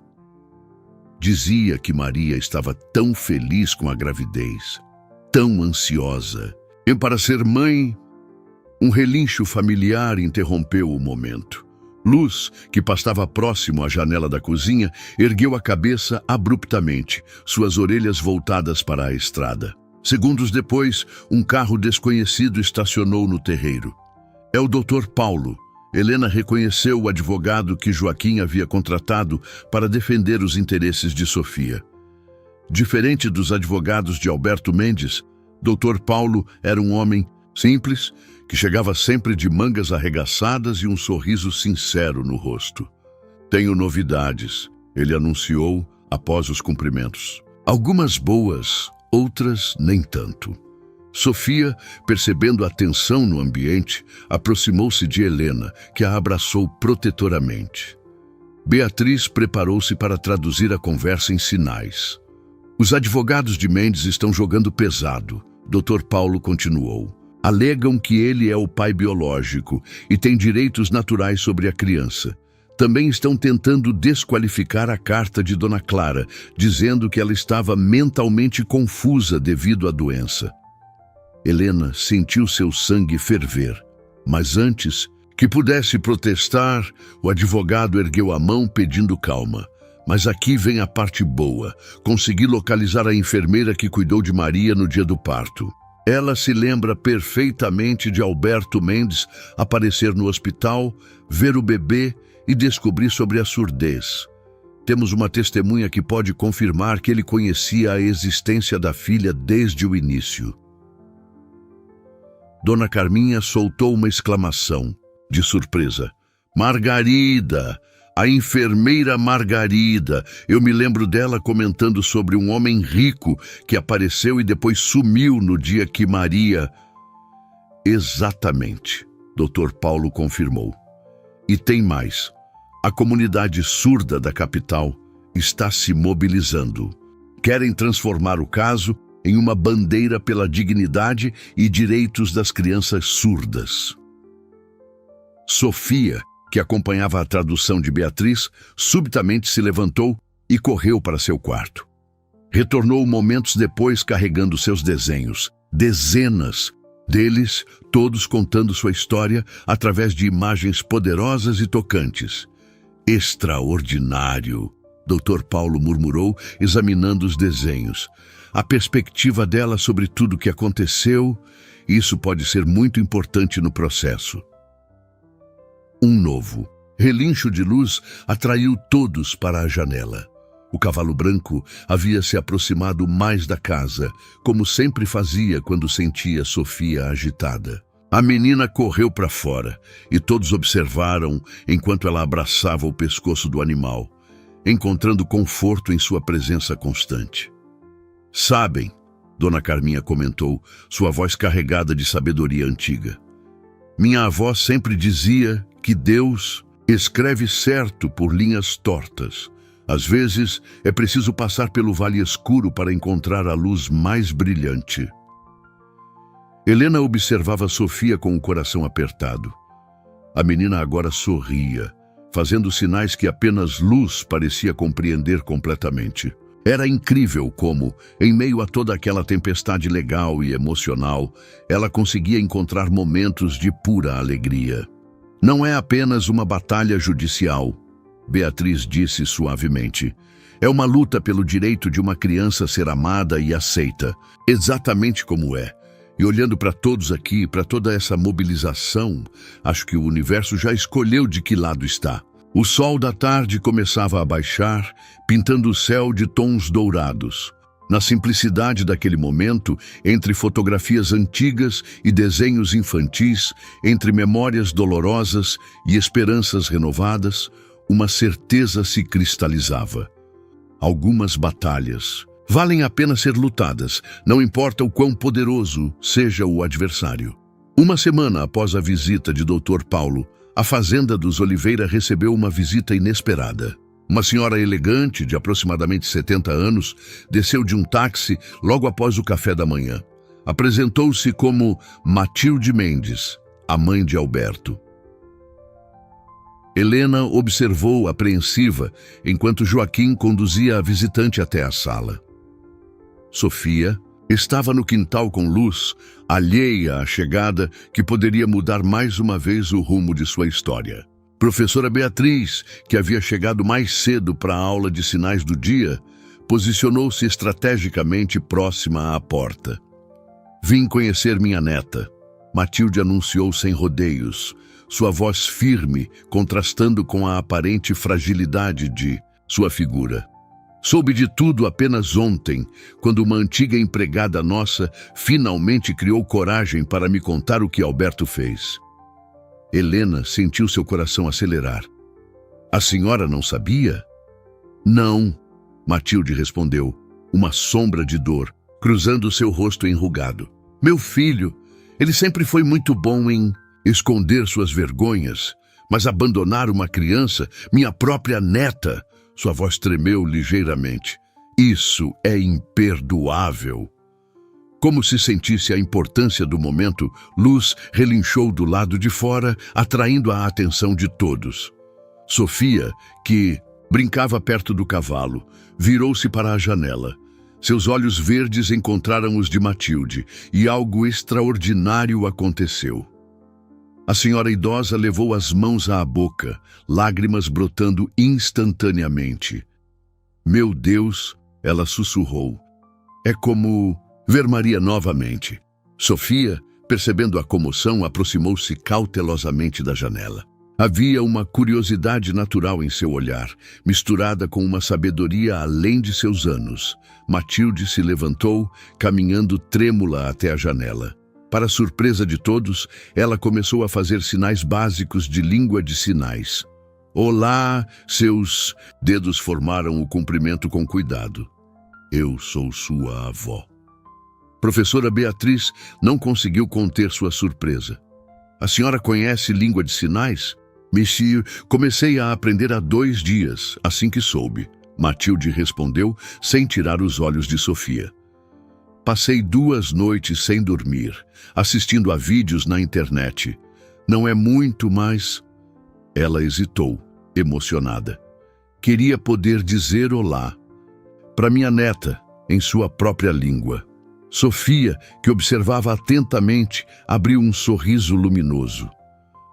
Dizia que Maria estava tão feliz com a gravidez, tão ansiosa. E para ser mãe, um relincho familiar interrompeu o momento. Luz, que pastava próximo à janela da cozinha, ergueu a cabeça abruptamente, suas orelhas voltadas para a estrada. Segundos depois, um carro desconhecido estacionou no terreiro. "É o Dr. Paulo." Helena reconheceu o advogado que Joaquim havia contratado para defender os interesses de Sofia. Diferente dos advogados de Alberto Mendes, Dr. Paulo era um homem simples, que chegava sempre de mangas arregaçadas e um sorriso sincero no rosto. "Tenho novidades", ele anunciou após os cumprimentos. Algumas boas, outras nem tanto. Sofia, percebendo a tensão no ambiente, aproximou-se de Helena, que a abraçou protetoramente. Beatriz preparou-se para traduzir a conversa em sinais. Os advogados de Mendes estão jogando pesado, Dr. Paulo continuou. Alegam que ele é o pai biológico e tem direitos naturais sobre a criança. Também estão tentando desqualificar a carta de Dona Clara, dizendo que ela estava mentalmente confusa devido à doença. Helena sentiu seu sangue ferver, mas antes que pudesse protestar, o advogado ergueu a mão pedindo calma. Mas aqui vem a parte boa. Consegui localizar a enfermeira que cuidou de Maria no dia do parto. Ela se lembra perfeitamente de Alberto Mendes aparecer no hospital, ver o bebê e descobrir sobre a surdez. Temos uma testemunha que pode confirmar que ele conhecia a existência da filha desde o início. Dona Carminha soltou uma exclamação de surpresa. Margarida! A enfermeira Margarida! Eu me lembro dela comentando sobre um homem rico que apareceu e depois sumiu no dia que Maria... Exatamente, Dr. Paulo confirmou. E tem mais. A comunidade surda da capital está se mobilizando. Querem transformar o caso em uma bandeira pela dignidade e direitos das crianças surdas. Sofia, que acompanhava a tradução de Beatriz, subitamente se levantou e correu para seu quarto. Retornou momentos depois carregando seus desenhos, dezenas deles, todos contando sua história através de imagens poderosas e tocantes. Extraordinário, Dr. Paulo murmurou, examinando os desenhos. A perspectiva dela sobre tudo o que aconteceu, isso pode ser muito importante no processo. Um novo relincho de luz atraiu todos para a janela. O cavalo branco havia se aproximado mais da casa, como sempre fazia quando sentia Sofia agitada. A menina correu para fora e todos observaram enquanto ela abraçava o pescoço do animal, encontrando conforto em sua presença constante. Sabem, Dona Carminha comentou, sua voz carregada de sabedoria antiga. Minha avó sempre dizia que Deus escreve certo por linhas tortas. Às vezes, é preciso passar pelo vale escuro para encontrar a luz mais brilhante. Helena observava Sofia com o coração apertado. A menina agora sorria, fazendo sinais que apenas luz parecia compreender completamente. Era incrível como, em meio a toda aquela tempestade legal e emocional, ela conseguia encontrar momentos de pura alegria. Não é apenas uma batalha judicial, Beatriz disse suavemente. É uma luta pelo direito de uma criança ser amada e aceita, exatamente como é. E olhando para todos aqui, para toda essa mobilização, acho que o universo já escolheu de que lado está. O sol da tarde começava a baixar, pintando o céu de tons dourados. Na simplicidade daquele momento, entre fotografias antigas e desenhos infantis, entre memórias dolorosas e esperanças renovadas, uma certeza se cristalizava. Algumas batalhas valem a pena ser lutadas, não importa o quão poderoso seja o adversário. Uma semana após a visita de Dr. Paulo, a fazenda dos Oliveira recebeu uma visita inesperada. Uma senhora elegante, de aproximadamente 70 anos, desceu de um táxi logo após o café da manhã. Apresentou-se como Matilde Mendes, a mãe de Alberto. Helena observou apreensiva enquanto Joaquim conduzia a visitante até a sala. Sofia estava no quintal com luz, alheia à chegada que poderia mudar mais uma vez o rumo de sua história. Professora Beatriz, que havia chegado mais cedo para a aula de sinais do dia, posicionou-se estrategicamente próxima à porta. Vim conhecer minha neta, Matilde anunciou sem rodeios, sua voz firme contrastando com a aparente fragilidade de sua figura. Soube de tudo apenas ontem, quando uma antiga empregada nossa finalmente criou coragem para me contar o que Alberto fez. Helena sentiu seu coração acelerar. A senhora não sabia? Não, Matilde respondeu. uma sombra de dor, cruzando seu rosto enrugado. Meu filho, ele sempre foi muito bom em esconder suas vergonhas, mas abandonar uma criança, minha própria neta, sua voz tremeu ligeiramente. Isso é imperdoável. Como se sentisse a importância do momento, Luz relinchou do lado de fora, atraindo a atenção de todos. Sofia, que brincava perto do cavalo, virou-se para a janela. Seus olhos verdes encontraram os de Matilde, e algo extraordinário aconteceu. A senhora idosa levou as mãos à boca, lágrimas brotando instantaneamente. Meu Deus, ela sussurrou. É como ver Maria novamente. Sofia, percebendo a comoção, aproximou-se cautelosamente da janela. Havia uma curiosidade natural em seu olhar, misturada com uma sabedoria além de seus anos. Matilde se levantou, caminhando trêmula até a janela. Para surpresa de todos, ela começou a fazer sinais básicos de língua de sinais. Olá, seus dedos formaram o cumprimento com cuidado. Eu sou sua avó. Professora Beatriz não conseguiu conter sua surpresa. A senhora conhece língua de sinais? Monsieur, comecei a aprender há 2 dias, assim que soube. Matilde respondeu, sem tirar os olhos de Sofia. Passei 2 noites sem dormir, assistindo a vídeos na internet. Não é muito, mas... Ela hesitou, emocionada. Queria poder dizer olá para minha neta, em sua própria língua. Sofia, que observava atentamente, abriu um sorriso luminoso.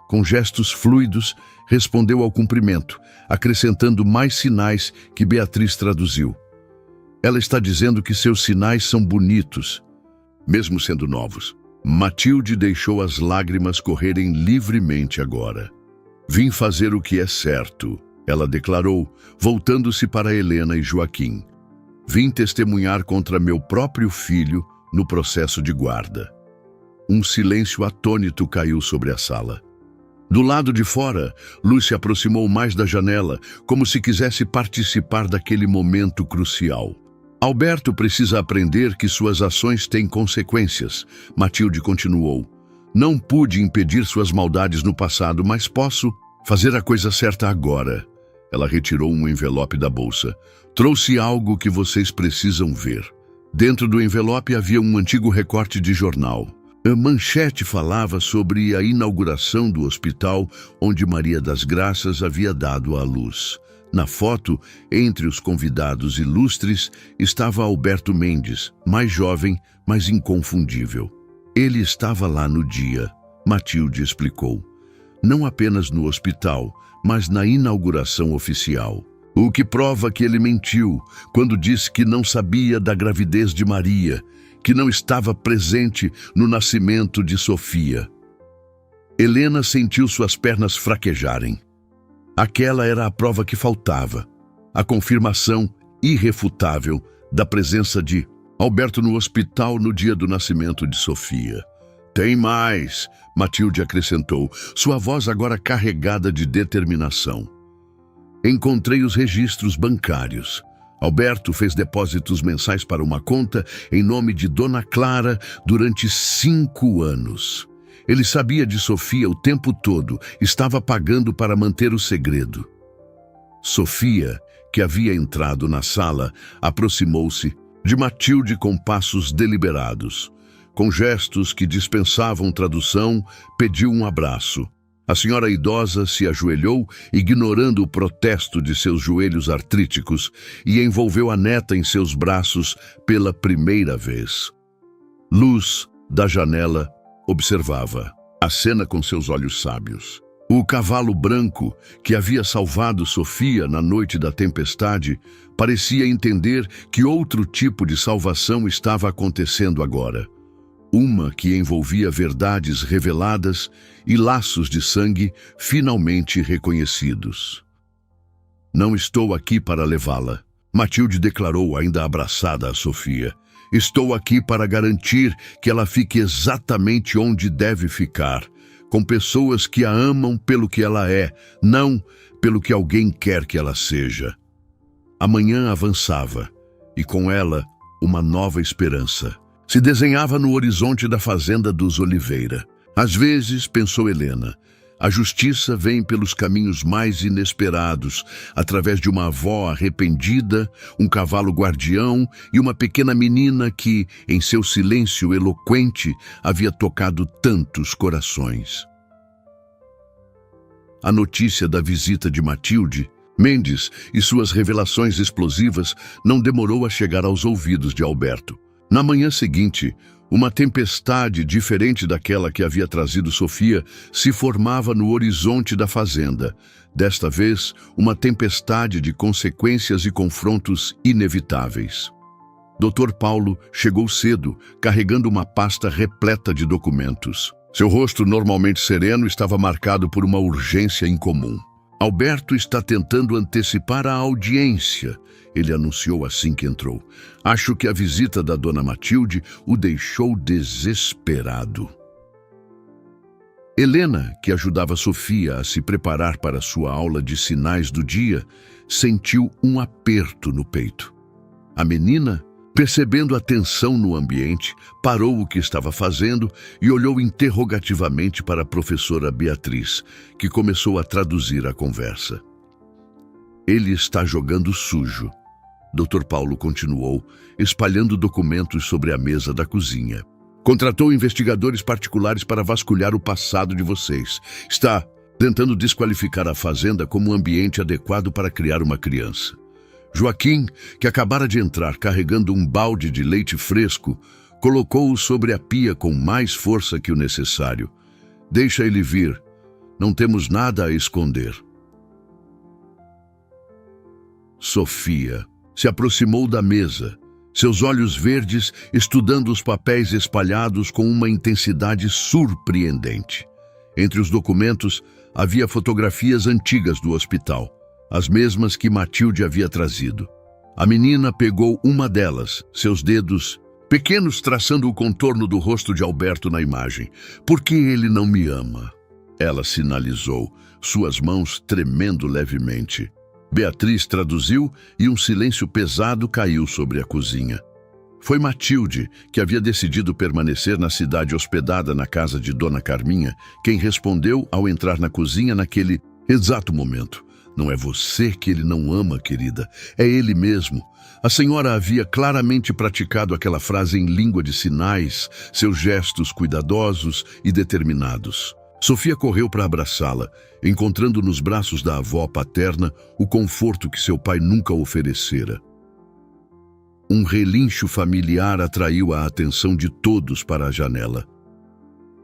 Com gestos fluidos, respondeu ao cumprimento, acrescentando mais sinais que Beatriz traduziu. Ela está dizendo que seus sinais são bonitos, mesmo sendo novos. Matilde deixou as lágrimas correrem livremente agora. Vim fazer o que é certo, ela declarou, voltando-se para Helena e Joaquim. Vim testemunhar contra meu próprio filho no processo de guarda. Um silêncio atônito caiu sobre a sala. Do lado de fora, Luz se aproximou mais da janela, como se quisesse participar daquele momento crucial. Alberto precisa aprender que suas ações têm consequências, Matilde continuou. Não pude impedir suas maldades no passado, mas posso fazer a coisa certa agora. Ela retirou um envelope da bolsa. Trouxe algo que vocês precisam ver. Dentro do envelope havia um antigo recorte de jornal. A manchete falava sobre a inauguração do hospital onde Maria das Graças havia dado à luz. Na foto, entre os convidados ilustres, estava Alberto Mendes, mais jovem, mas inconfundível. Ele estava lá no dia, Matilde explicou. Não apenas no hospital, mas na inauguração oficial. O que prova que ele mentiu quando disse que não sabia da gravidez de Maria, que não estava presente no nascimento de Sofia. Helena sentiu suas pernas fraquejarem. Aquela era a prova que faltava, a confirmação irrefutável da presença de Alberto no hospital no dia do nascimento de Sofia. Tem mais, Matilde acrescentou, sua voz agora carregada de determinação. Encontrei os registros bancários. Alberto fez depósitos mensais para uma conta em nome de Dona Clara durante 5 anos. Ele sabia de Sofia o tempo todo, estava pagando para manter o segredo. Sofia, que havia entrado na sala, aproximou-se de Matilde com passos deliberados. Com gestos que dispensavam tradução, pediu um abraço. A senhora idosa se ajoelhou, ignorando o protesto de seus joelhos artríticos, e envolveu a neta em seus braços pela primeira vez. Luz, da janela, observava a cena com seus olhos sábios. O cavalo branco, que havia salvado Sofia na noite da tempestade, parecia entender que outro tipo de salvação estava acontecendo agora. Uma que envolvia verdades reveladas e laços de sangue finalmente reconhecidos. Não estou aqui para levá-la, Matilde declarou, ainda abraçada a Sofia. Estou aqui para garantir que ela fique exatamente onde deve ficar, com pessoas que a amam pelo que ela é, não pelo que alguém quer que ela seja. A manhã avançava, e com ela uma nova esperança. Se desenhava no horizonte da fazenda dos Oliveira. Às vezes, pensou Helena, a justiça vem pelos caminhos mais inesperados, através de uma avó arrependida, um cavalo guardião e uma pequena menina que, em seu silêncio eloquente, havia tocado tantos corações. A notícia da visita de Matilde, Mendes e suas revelações explosivas não demorou a chegar aos ouvidos de Alberto. Na manhã seguinte, uma tempestade diferente daquela que havia trazido Sofia se formava no horizonte da fazenda. Desta vez, uma tempestade de consequências e confrontos inevitáveis. Dr. Paulo chegou cedo, carregando uma pasta repleta de documentos. Seu rosto, normalmente sereno, estava marcado por uma urgência incomum. Alberto está tentando antecipar a audiência, ele anunciou assim que entrou. Acho que a visita da dona Matilde o deixou desesperado. Helena, que ajudava Sofia a se preparar para sua aula de sinais do dia, sentiu um aperto no peito. A menina, percebendo a tensão no ambiente, parou o que estava fazendo e olhou interrogativamente para a professora Beatriz, que começou a traduzir a conversa. Ele está jogando sujo, Dr. Paulo continuou, espalhando documentos sobre a mesa da cozinha. Contratou investigadores particulares para vasculhar o passado de vocês. Está tentando desqualificar a fazenda como um ambiente adequado para criar uma criança. Joaquim, que acabara de entrar carregando um balde de leite fresco, colocou-o sobre a pia com mais força que o necessário. Deixa ele vir. Não temos nada a esconder. Sofia se aproximou da mesa, seus olhos verdes estudando os papéis espalhados com uma intensidade surpreendente. Entre os documentos havia fotografias antigas do hospital, as mesmas que Matilde havia trazido. A menina pegou uma delas, seus dedos pequenos traçando o contorno do rosto de Alberto na imagem. Por que ele não me ama? Ela sinalizou, suas mãos tremendo levemente. Beatriz traduziu e um silêncio pesado caiu sobre a cozinha. Foi Matilde, que havia decidido permanecer na cidade hospedada na casa de Dona Carminha, quem respondeu ao entrar na cozinha naquele exato momento. Não é você que ele não ama, querida, é ele mesmo. A senhora havia claramente praticado aquela frase em língua de sinais, seus gestos cuidadosos e determinados. Sofia correu para abraçá-la, encontrando nos braços da avó paterna o conforto que seu pai nunca oferecera. Um relincho familiar atraiu a atenção de todos para a janela.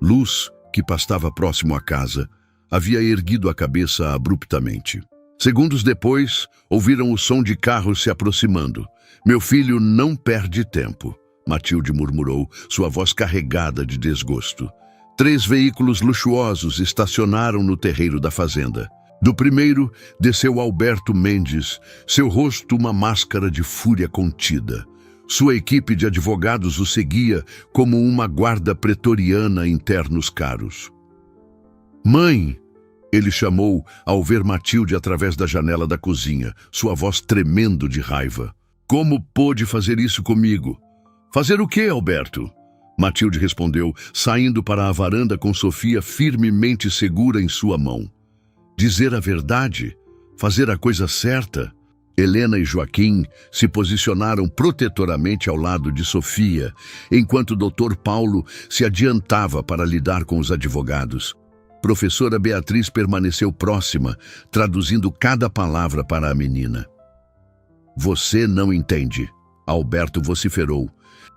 Luz, que pastava próximo à casa, havia erguido a cabeça abruptamente. Segundos depois, ouviram o som de carros se aproximando. Meu filho não perde tempo, Matilde murmurou, sua voz carregada de desgosto. 3 veículos luxuosos estacionaram no terreiro da fazenda. Do primeiro, desceu Alberto Mendes, seu rosto uma máscara de fúria contida. Sua equipe de advogados o seguia como uma guarda pretoriana em ternos caros. Mãe! Ele chamou ao ver Matilde através da janela da cozinha, sua voz tremendo de raiva. Como pôde fazer isso comigo? Fazer o quê, Alberto? Matilde respondeu, saindo para a varanda com Sofia firmemente segura em sua mão. Dizer a verdade? Fazer a coisa certa? Helena e Joaquim se posicionaram protetoramente ao lado de Sofia, enquanto Dr. Paulo se adiantava para lidar com os advogados. Professora Beatriz permaneceu próxima, traduzindo cada palavra para a menina. Você não entende, Alberto vociferou,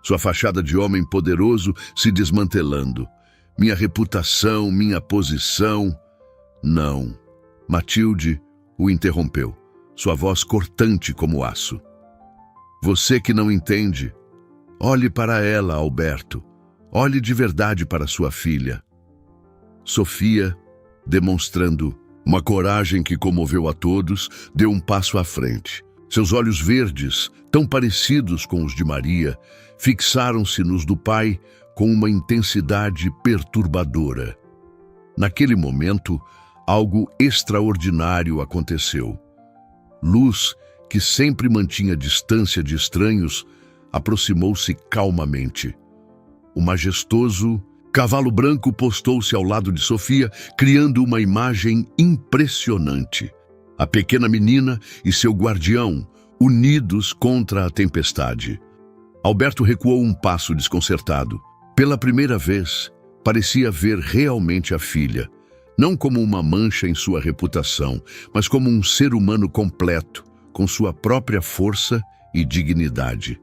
sua fachada de homem poderoso se desmantelando. Minha reputação, minha posição... Não. Matilde o interrompeu, sua voz cortante como aço. Você que não entende, olhe para ela, Alberto. Olhe de verdade para sua filha. Sofia, demonstrando uma coragem que comoveu a todos, deu um passo à frente. Seus olhos verdes, tão parecidos com os de Maria, fixaram-se nos do pai com uma intensidade perturbadora. Naquele momento, algo extraordinário aconteceu. Luz, que sempre mantinha distância de estranhos, aproximou-se calmamente. O majestoso cavalo branco postou-se ao lado de Sofia, criando uma imagem impressionante. A pequena menina e seu guardião, unidos contra a tempestade. Alberto recuou um passo desconcertado. Pela primeira vez, parecia ver realmente a filha, não como uma mancha em sua reputação, mas como um ser humano completo, com sua própria força e dignidade.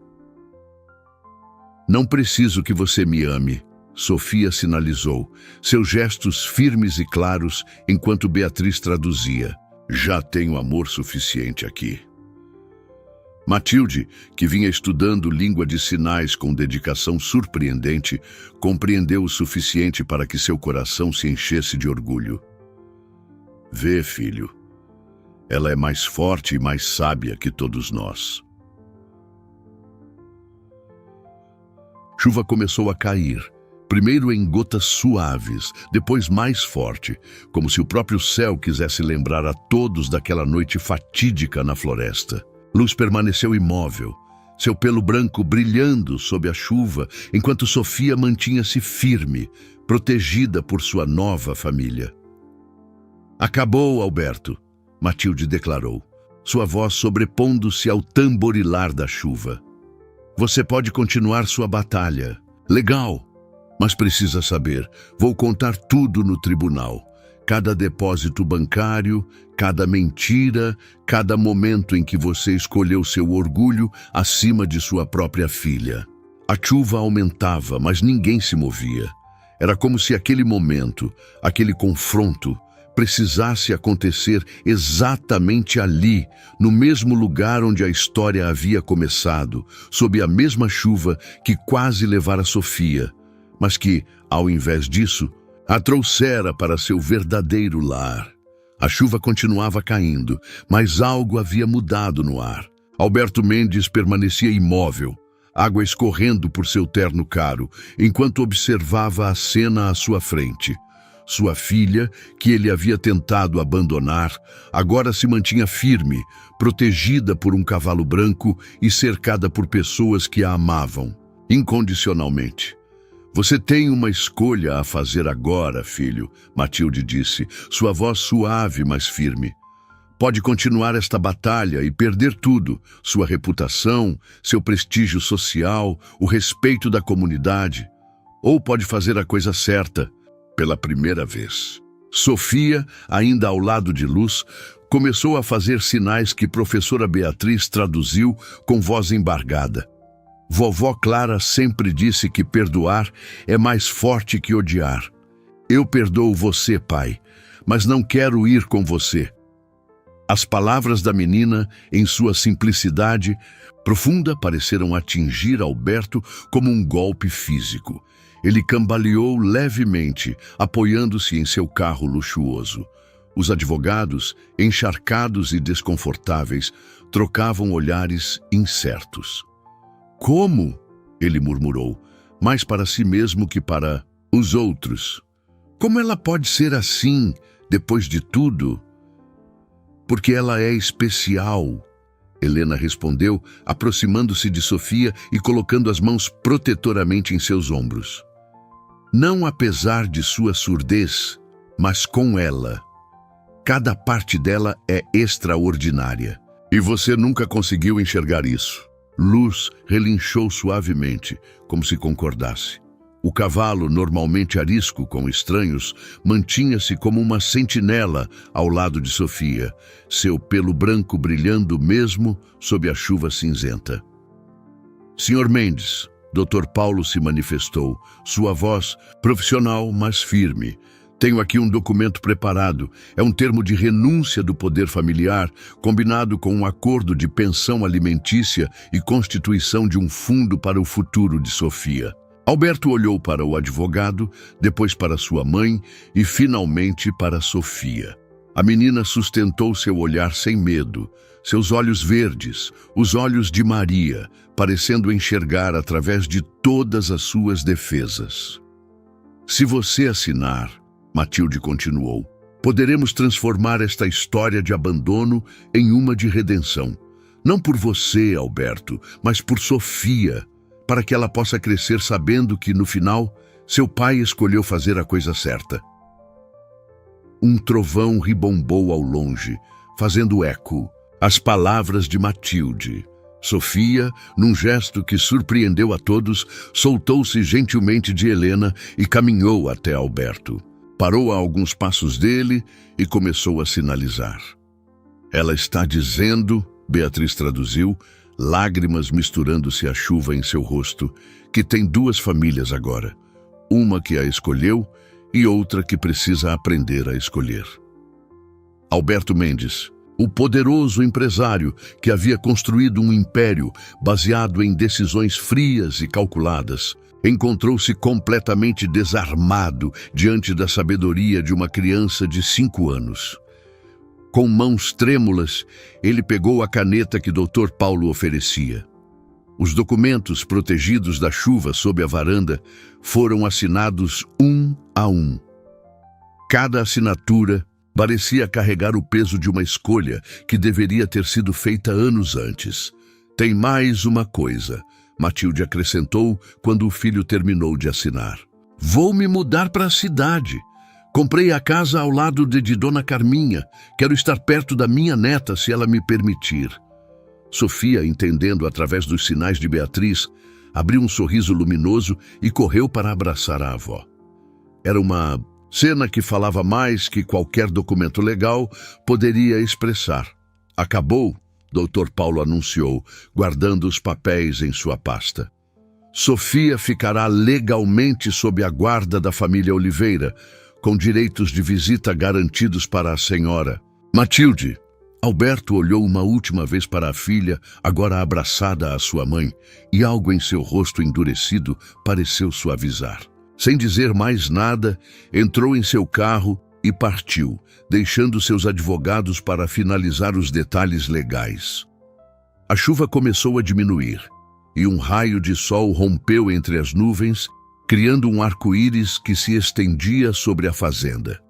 Não preciso que você me ame, Sofia sinalizou, seus gestos firmes e claros enquanto Beatriz traduzia. Já tenho amor suficiente aqui. Matilde, que vinha estudando língua de sinais com dedicação surpreendente, compreendeu o suficiente para que seu coração se enchesse de orgulho. Vê, filho, ela é mais forte e mais sábia que todos nós. Chuva começou a cair, primeiro em gotas suaves, depois mais forte, como se o próprio céu quisesse lembrar a todos daquela noite fatídica na floresta. Luz permaneceu imóvel, seu pelo branco brilhando sob a chuva, enquanto Sofia mantinha-se firme, protegida por sua nova família. Acabou, Alberto, Matilde declarou, sua voz sobrepondo-se ao tamborilar da chuva. Você pode continuar sua batalha. Legal, mas precisa saber, vou contar tudo no tribunal. Cada depósito bancário, cada mentira, cada momento em que você escolheu seu orgulho acima de sua própria filha. A chuva aumentava, mas ninguém se movia. Era como se aquele momento, aquele confronto, precisasse acontecer exatamente ali, no mesmo lugar onde a história havia começado, sob a mesma chuva que quase levara Sofia, mas que, ao invés disso, a trouxera para seu verdadeiro lar. A chuva continuava caindo, mas algo havia mudado no ar. Alberto Mendes permanecia imóvel, água escorrendo por seu terno caro, enquanto observava a cena à sua frente. Sua filha, que ele havia tentado abandonar, agora se mantinha firme, protegida por um cavalo branco e cercada por pessoas que a amavam, incondicionalmente. Você tem uma escolha a fazer agora, filho, Matilde disse, sua voz suave, mas firme. Pode continuar esta batalha e perder tudo, sua reputação, seu prestígio social, o respeito da comunidade. Ou pode fazer a coisa certa, pela primeira vez. Sofia, ainda ao lado de Luz, começou a fazer sinais que professora Beatriz traduziu com voz embargada. Vovó Clara sempre disse que perdoar é mais forte que odiar. Eu perdoo você, pai, mas não quero ir com você. As palavras da menina, em sua simplicidade profunda, pareceram atingir Alberto como um golpe físico. Ele cambaleou levemente, apoiando-se em seu carro luxuoso. Os advogados, encharcados e desconfortáveis, trocavam olhares incertos. Como? Ele murmurou, mais para si mesmo que para os outros. Como ela pode ser assim, depois de tudo? Porque ela é especial, Helena respondeu, aproximando-se de Sofia e colocando as mãos protetoramente em seus ombros. Não apesar de sua surdez, mas com ela. Cada parte dela é extraordinária. E você nunca conseguiu enxergar isso. Luz relinchou suavemente, como se concordasse. O cavalo, normalmente arisco com estranhos, mantinha-se como uma sentinela ao lado de Sofia, seu pelo branco brilhando mesmo sob a chuva cinzenta. Senhor Mendes, Dr. Paulo se manifestou, sua voz profissional, mas firme. Tenho aqui um documento preparado. É um termo de renúncia do poder familiar, combinado com um acordo de pensão alimentícia e constituição de um fundo para o futuro de Sofia. Alberto olhou para o advogado, depois para sua mãe e, finalmente, para Sofia. A menina sustentou seu olhar sem medo, seus olhos verdes, os olhos de Maria, parecendo enxergar através de todas as suas defesas. Se você assinar, Matilde continuou, poderemos transformar esta história de abandono em uma de redenção. Não por você, Alberto, mas por Sofia, para que ela possa crescer sabendo que, no final, seu pai escolheu fazer a coisa certa. Um trovão ribombou ao longe, fazendo eco às palavras de Matilde. Sofia, num gesto que surpreendeu a todos, soltou-se gentilmente de Helena e caminhou até Alberto. Parou a alguns passos dele e começou a sinalizar. Ela está dizendo, Beatriz traduziu, lágrimas misturando-se à chuva em seu rosto, que tem duas famílias agora, uma que a escolheu e outra que precisa aprender a escolher. Alberto Mendes, o poderoso empresário que havia construído um império baseado em decisões frias e calculadas, encontrou-se completamente desarmado diante da sabedoria de uma criança de 5 anos. Com mãos trêmulas, ele pegou a caneta que Dr. Paulo oferecia. Os documentos protegidos da chuva sob a varanda foram assinados um a um. Cada assinatura parecia carregar o peso de uma escolha que deveria ter sido feita anos antes. Tem mais uma coisa, Matilde acrescentou quando o filho terminou de assinar. Vou me mudar para a cidade. Comprei a casa ao lado de Dona Carminha. Quero estar perto da minha neta, se ela me permitir. Sofia, entendendo através dos sinais de Beatriz, abriu um sorriso luminoso e correu para abraçar a avó. Era uma cena que falava mais que qualquer documento legal poderia expressar. Acabou, Dr. Paulo anunciou, guardando os papéis em sua pasta. Sofia ficará legalmente sob a guarda da família Oliveira, com direitos de visita garantidos para a senhora. Matilde. Alberto olhou uma última vez para a filha, agora abraçada à sua mãe, e algo em seu rosto endurecido pareceu suavizar. Sem dizer mais nada, entrou em seu carro e partiu, deixando seus advogados para finalizar os detalhes legais. A chuva começou a diminuir, e um raio de sol rompeu entre as nuvens, criando um arco-íris que se estendia sobre a fazenda.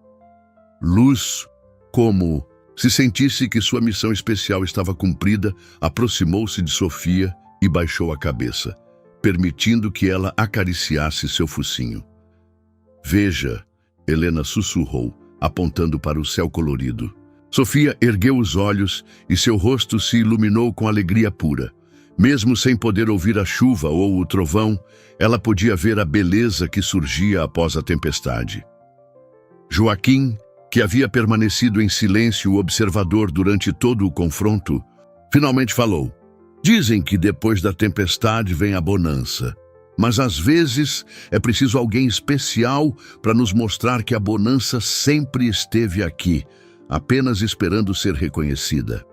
Luz, como se sentisse que sua missão especial estava cumprida, aproximou-se de Sofia e baixou a cabeça, permitindo que ela acariciasse seu focinho. Veja, Helena sussurrou, apontando para o céu colorido. Sofia ergueu os olhos e seu rosto se iluminou com alegria pura. Mesmo sem poder ouvir a chuva ou o trovão, ela podia ver a beleza que surgia após a tempestade. Joaquim, que havia permanecido em silêncio observador durante todo o confronto, finalmente falou. Dizem que depois da tempestade vem a bonança, mas às vezes é preciso alguém especial para nos mostrar que a bonança sempre esteve aqui, apenas esperando ser reconhecida.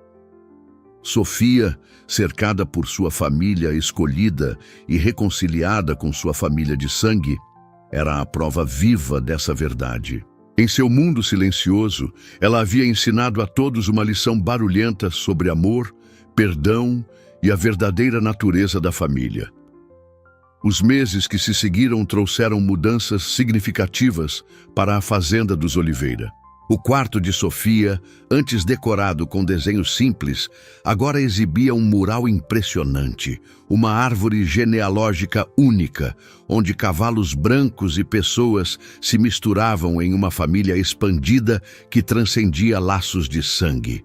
Sofia, cercada por sua família escolhida e reconciliada com sua família de sangue, era a prova viva dessa verdade. Em seu mundo silencioso, ela havia ensinado a todos uma lição barulhenta sobre amor, perdão e a verdadeira natureza da família. Os meses que se seguiram trouxeram mudanças significativas para a fazenda dos Oliveira. O quarto de Sofia, antes decorado com desenhos simples, agora exibia um mural impressionante, uma árvore genealógica única, onde cavalos brancos e pessoas se misturavam em uma família expandida que transcendia laços de sangue.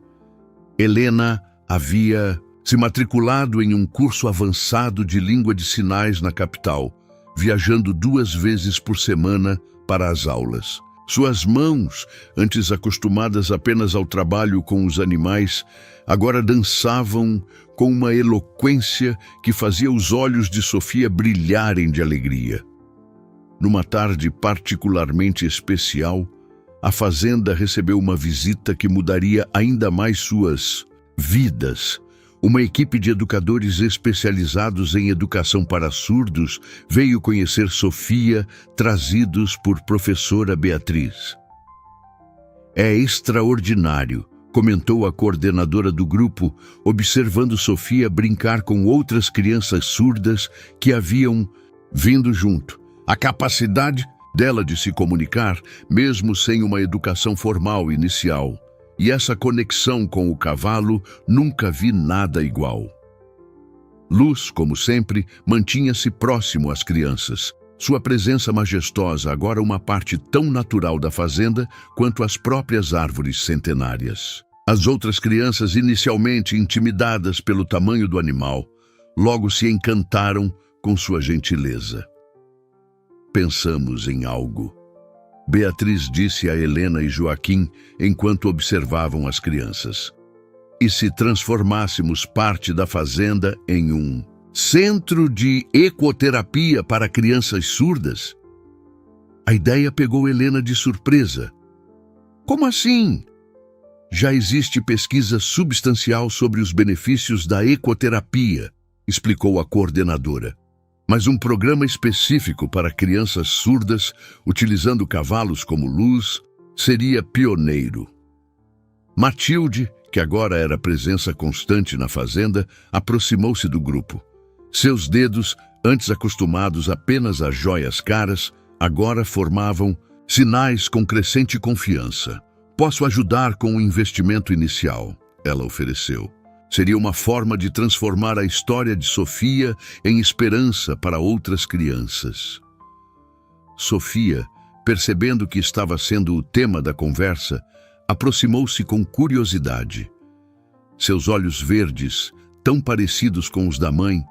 Helena havia se matriculado em um curso avançado de língua de sinais na capital, viajando 2 vezes por semana para as aulas. Suas mãos, antes acostumadas apenas ao trabalho com os animais, agora dançavam com uma eloquência que fazia os olhos de Sofia brilharem de alegria. Numa tarde particularmente especial, a fazenda recebeu uma visita que mudaria ainda mais suas vidas. Uma equipe de educadores especializados em educação para surdos veio conhecer Sofia, trazidos por professora Beatriz. É extraordinário, comentou a coordenadora do grupo, observando Sofia brincar com outras crianças surdas que haviam vindo junto. A capacidade dela de se comunicar, mesmo sem uma educação formal inicial. E essa conexão com o cavalo, nunca vi nada igual. Luz, como sempre, mantinha-se próximo às crianças. Sua presença majestosa, agora uma parte tão natural da fazenda quanto as próprias árvores centenárias. As outras crianças, inicialmente intimidadas pelo tamanho do animal, logo se encantaram com sua gentileza. Pensamos em algo. Beatriz disse a Helena e Joaquim enquanto observavam as crianças. E se transformássemos parte da fazenda em um centro de ecoterapia para crianças surdas? A ideia pegou Helena de surpresa. Como assim? Já existe pesquisa substancial sobre os benefícios da ecoterapia, explicou a coordenadora. Mas um programa específico para crianças surdas, utilizando cavalos como Luz, seria pioneiro. Matilde, que agora era presença constante na fazenda, aproximou-se do grupo. Seus dedos, antes acostumados apenas a joias caras, agora formavam sinais com crescente confiança. Posso ajudar com o investimento inicial, ela ofereceu. Seria uma forma de transformar a história de Sofia em esperança para outras crianças. Sofia, percebendo que estava sendo o tema da conversa, aproximou-se com curiosidade. Seus olhos verdes, tão parecidos com os da mãe,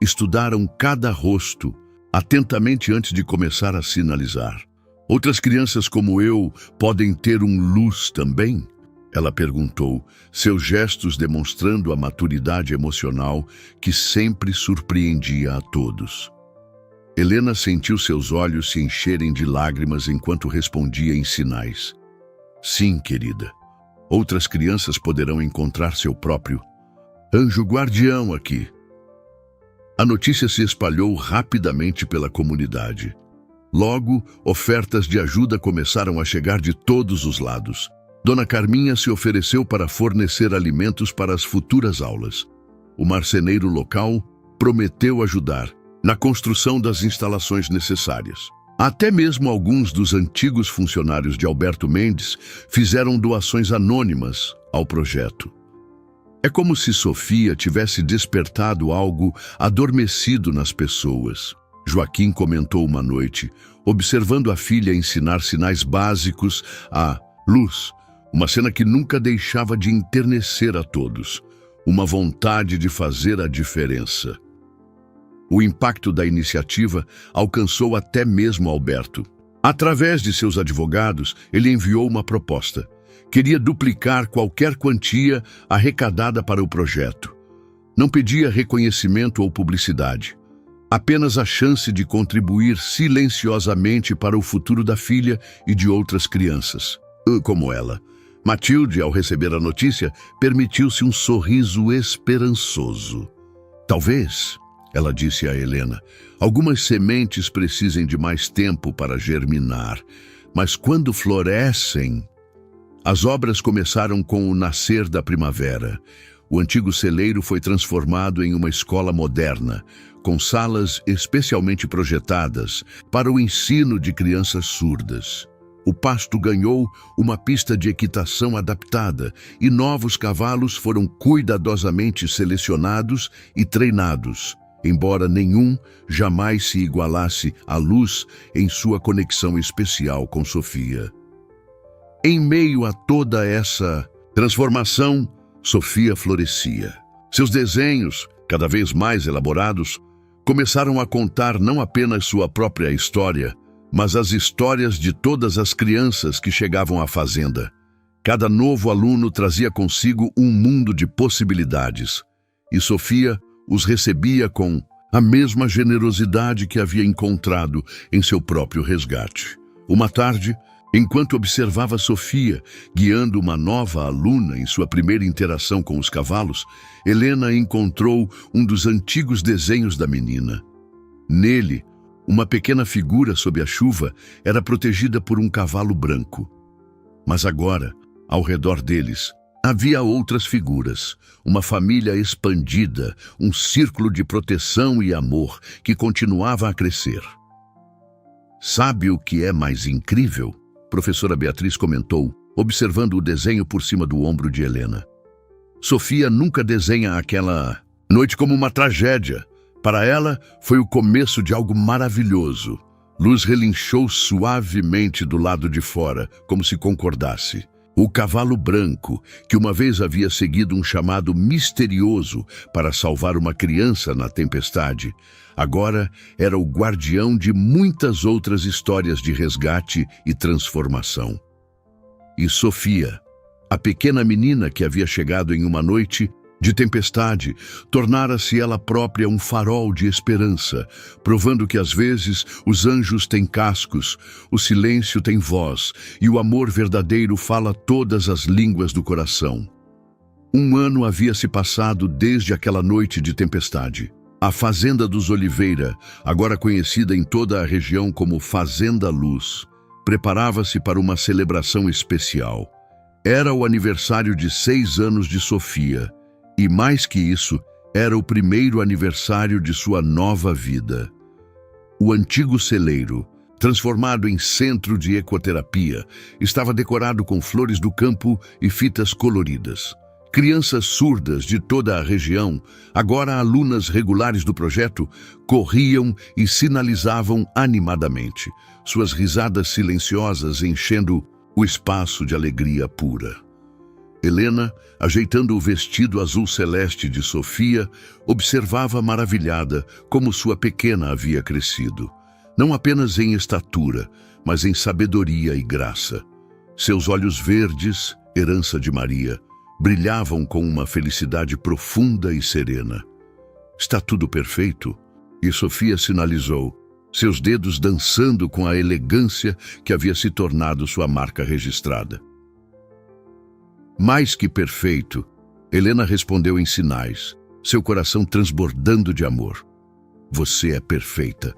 estudaram cada rosto atentamente antes de começar a sinalizar. Outras crianças como eu podem ter um Luz também? Ela perguntou, seus gestos demonstrando a maturidade emocional que sempre surpreendia a todos. Helena sentiu seus olhos se encherem de lágrimas enquanto respondia em sinais. Sim, querida. Outras crianças poderão encontrar seu próprio anjo guardião aqui. A notícia se espalhou rapidamente pela comunidade. Logo, ofertas de ajuda começaram a chegar de todos os lados. Dona Carminha se ofereceu para fornecer alimentos para as futuras aulas. O marceneiro local prometeu ajudar na construção das instalações necessárias. Até mesmo alguns dos antigos funcionários de Alberto Mendes fizeram doações anônimas ao projeto. É como se Sofia tivesse despertado algo adormecido nas pessoas. Joaquim comentou uma noite, observando a filha ensinar sinais básicos a Luz, uma cena que nunca deixava de enternecer a todos, uma vontade de fazer a diferença. O impacto da iniciativa alcançou até mesmo Alberto. Através de seus advogados, ele enviou uma proposta. Queria duplicar qualquer quantia arrecadada para o projeto. Não pedia reconhecimento ou publicidade. Apenas a chance de contribuir silenciosamente para o futuro da filha e de outras crianças, como ela. Matilde, ao receber a notícia, permitiu-se um sorriso esperançoso. Talvez, ela disse a Helena, algumas sementes precisem de mais tempo para germinar, mas quando florescem... As obras começaram com o nascer da primavera. O antigo celeiro foi transformado em uma escola moderna, com salas especialmente projetadas para o ensino de crianças surdas. O pasto ganhou uma pista de equitação adaptada e novos cavalos foram cuidadosamente selecionados e treinados, embora nenhum jamais se igualasse à Luz em sua conexão especial com Sofia. Em meio a toda essa transformação, Sofia florescia. Seus desenhos, cada vez mais elaborados, começaram a contar não apenas sua própria história, mas as histórias de todas as crianças que chegavam à fazenda. Cada novo aluno trazia consigo um mundo de possibilidades, e Sofia os recebia com a mesma generosidade que havia encontrado em seu próprio resgate. Uma tarde, enquanto observava Sofia guiando uma nova aluna em sua primeira interação com os cavalos, Helena encontrou um dos antigos desenhos da menina. Nele, uma pequena figura sob a chuva era protegida por um cavalo branco. Mas agora, ao redor deles, havia outras figuras, uma família expandida, um círculo de proteção e amor que continuava a crescer. Sabe o que é mais incrível? Professora Beatriz comentou, observando o desenho por cima do ombro de Helena. Sofia nunca desenha aquela noite como uma tragédia. Para ela, foi o começo de algo maravilhoso. Luz relinchou suavemente do lado de fora, como se concordasse. O cavalo branco, que uma vez havia seguido um chamado misterioso para salvar uma criança na tempestade, agora era o guardião de muitas outras histórias de resgate e transformação. E Sofia, a pequena menina que havia chegado em uma noite de tempestade, tornara-se ela própria um farol de esperança, provando que às vezes os anjos têm cascos, o silêncio tem voz e o amor verdadeiro fala todas as línguas do coração. Um ano havia se passado desde aquela noite de tempestade. A Fazenda dos Oliveira, agora conhecida em toda a região como Fazenda Luz, preparava-se para uma celebração especial. Era o aniversário de 6 anos de Sofia. E mais que isso, era o primeiro aniversário de sua nova vida. O antigo celeiro, transformado em centro de ecoterapia, estava decorado com flores do campo e fitas coloridas. Crianças surdas de toda a região, agora alunas regulares do projeto, corriam e sinalizavam animadamente, suas risadas silenciosas enchendo o espaço de alegria pura. Helena, ajeitando o vestido azul celeste de Sofia, observava maravilhada como sua pequena havia crescido. Não apenas em estatura, mas em sabedoria e graça. Seus olhos verdes, herança de Maria, brilhavam com uma felicidade profunda e serena. Está tudo perfeito? E Sofia sinalizou, seus dedos dançando com a elegância que havia se tornado sua marca registrada. Mais que perfeito, Helena respondeu em sinais, seu coração transbordando de amor. Você é perfeita.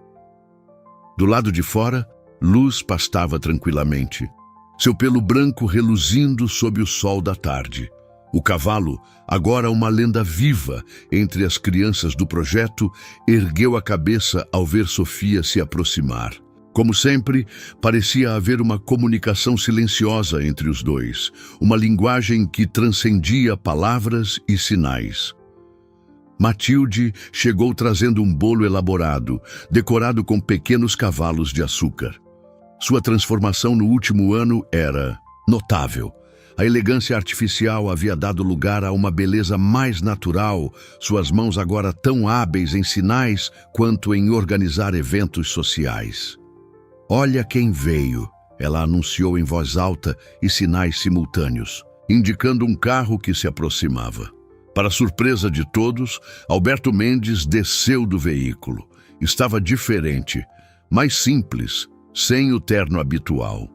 Do lado de fora, Luz pastava tranquilamente, seu pelo branco reluzindo sob o sol da tarde. O cavalo, agora uma lenda viva entre as crianças do projeto, ergueu a cabeça ao ver Sofia se aproximar. Como sempre, parecia haver uma comunicação silenciosa entre os dois, uma linguagem que transcendia palavras e sinais. Matilde chegou trazendo um bolo elaborado, decorado com pequenos cavalos de açúcar. Sua transformação no último ano era notável. A elegância artificial havia dado lugar a uma beleza mais natural, suas mãos agora tão hábeis em sinais quanto em organizar eventos sociais. Olha quem veio, ela anunciou em voz alta e sinais simultâneos, indicando um carro que se aproximava. Para surpresa de todos, Alberto Mendes desceu do veículo. Estava diferente, mais simples, sem o terno habitual.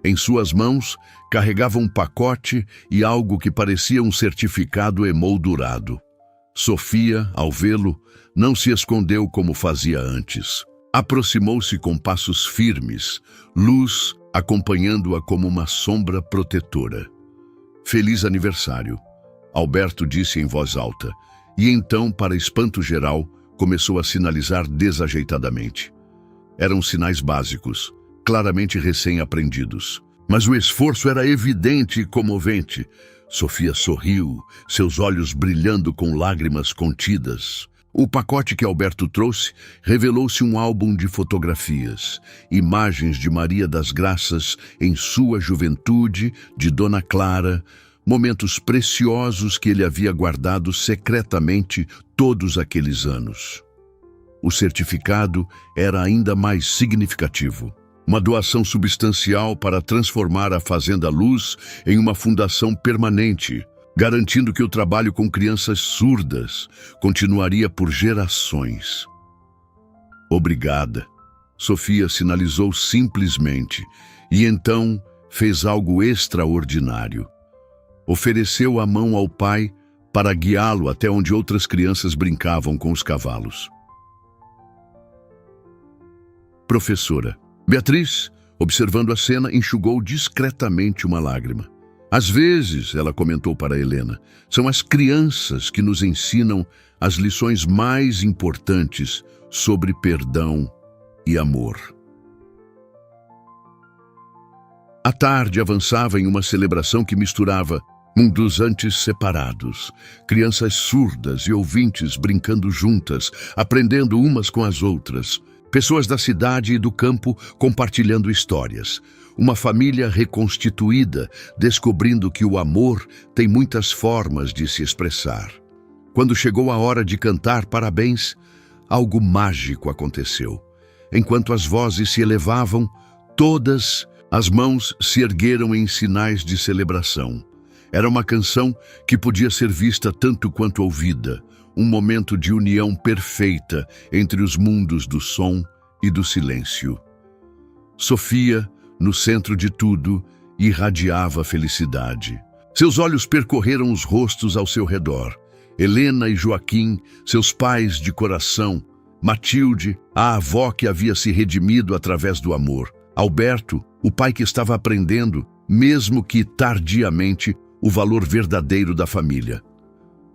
Em suas mãos, carregava um pacote e algo que parecia um certificado emoldurado. Sofia, ao vê-lo, não se escondeu como fazia antes. Aproximou-se com passos firmes, Luz acompanhando-a como uma sombra protetora. Feliz aniversário, Alberto disse em voz alta, e então, para espanto geral, começou a sinalizar desajeitadamente. Eram sinais básicos, claramente recém-aprendidos. Mas o esforço era evidente e comovente. Sofia sorriu, seus olhos brilhando com lágrimas contidas. O pacote que Alberto trouxe revelou-se um álbum de fotografias, imagens de Maria das Graças em sua juventude, de Dona Clara, momentos preciosos que ele havia guardado secretamente todos aqueles anos. O certificado era ainda mais significativo. Uma doação substancial para transformar a Fazenda Luz em uma fundação permanente, garantindo que o trabalho com crianças surdas continuaria por gerações. Obrigada, Sofia sinalizou simplesmente, e então fez algo extraordinário. Ofereceu a mão ao pai para guiá-lo até onde outras crianças brincavam com os cavalos. Professora Beatriz, observando a cena, enxugou discretamente uma lágrima. Às vezes, ela comentou para Helena, são as crianças que nos ensinam as lições mais importantes sobre perdão e amor. A tarde avançava em uma celebração que misturava mundos antes separados, crianças surdas e ouvintes brincando juntas, aprendendo umas com as outras, pessoas da cidade e do campo compartilhando histórias, uma família reconstituída, descobrindo que o amor tem muitas formas de se expressar. Quando chegou a hora de cantar parabéns, algo mágico aconteceu. Enquanto as vozes se elevavam, todas as mãos se ergueram em sinais de celebração. Era uma canção que podia ser vista tanto quanto ouvida, um momento de união perfeita entre os mundos do som e do silêncio. Sofia, no centro de tudo, irradiava felicidade. Seus olhos percorreram os rostos ao seu redor. Helena e Joaquim, seus pais de coração, Matilde, a avó que havia se redimido através do amor, Alberto, o pai que estava aprendendo, mesmo que tardiamente, o valor verdadeiro da família.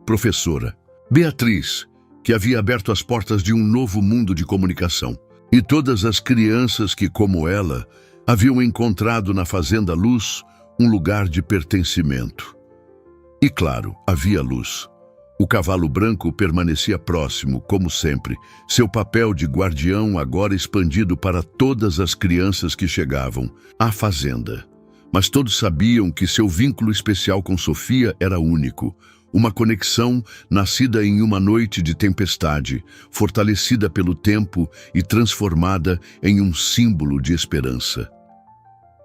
Professora Beatriz, que havia aberto as portas de um novo mundo de comunicação. E todas as crianças que, como ela, haviam encontrado na Fazenda Luz um lugar de pertencimento. E claro, havia luz. O cavalo branco permanecia próximo, como sempre, seu papel de guardião agora expandido para todas as crianças que chegavam à fazenda. Mas todos sabiam que seu vínculo especial com Sofia era único, uma conexão nascida em uma noite de tempestade, fortalecida pelo tempo e transformada em um símbolo de esperança.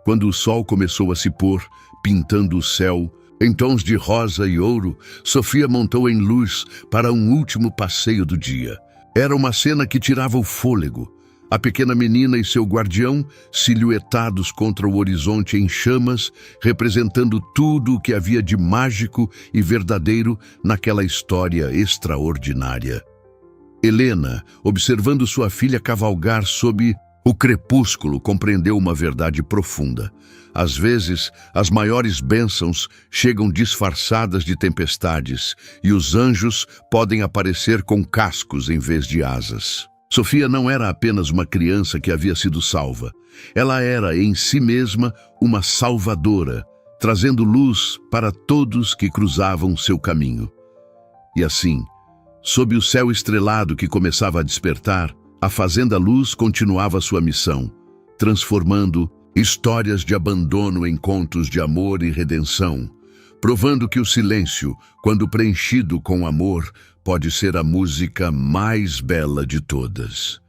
Quando o sol começou a se pôr, pintando o céu, em tons de rosa e ouro, Sofia montou em luz para um último passeio do dia. Era uma cena que tirava o fôlego. A pequena menina e seu guardião, silhuetados contra o horizonte em chamas, representando tudo o que havia de mágico e verdadeiro naquela história extraordinária. Helena, observando sua filha cavalgar sob o crepúsculo, compreendeu uma verdade profunda. Às vezes, as maiores bênçãos chegam disfarçadas de tempestades, e os anjos podem aparecer com cascos em vez de asas. Sofia não era apenas uma criança que havia sido salva. Ela era, em si mesma, uma salvadora, trazendo luz para todos que cruzavam seu caminho. E assim, sob o céu estrelado que começava a despertar, a Fazenda Luz continuava sua missão, transformando histórias de abandono em contos de amor e redenção, provando que o silêncio, quando preenchido com amor, pode ser a música mais bela de todas.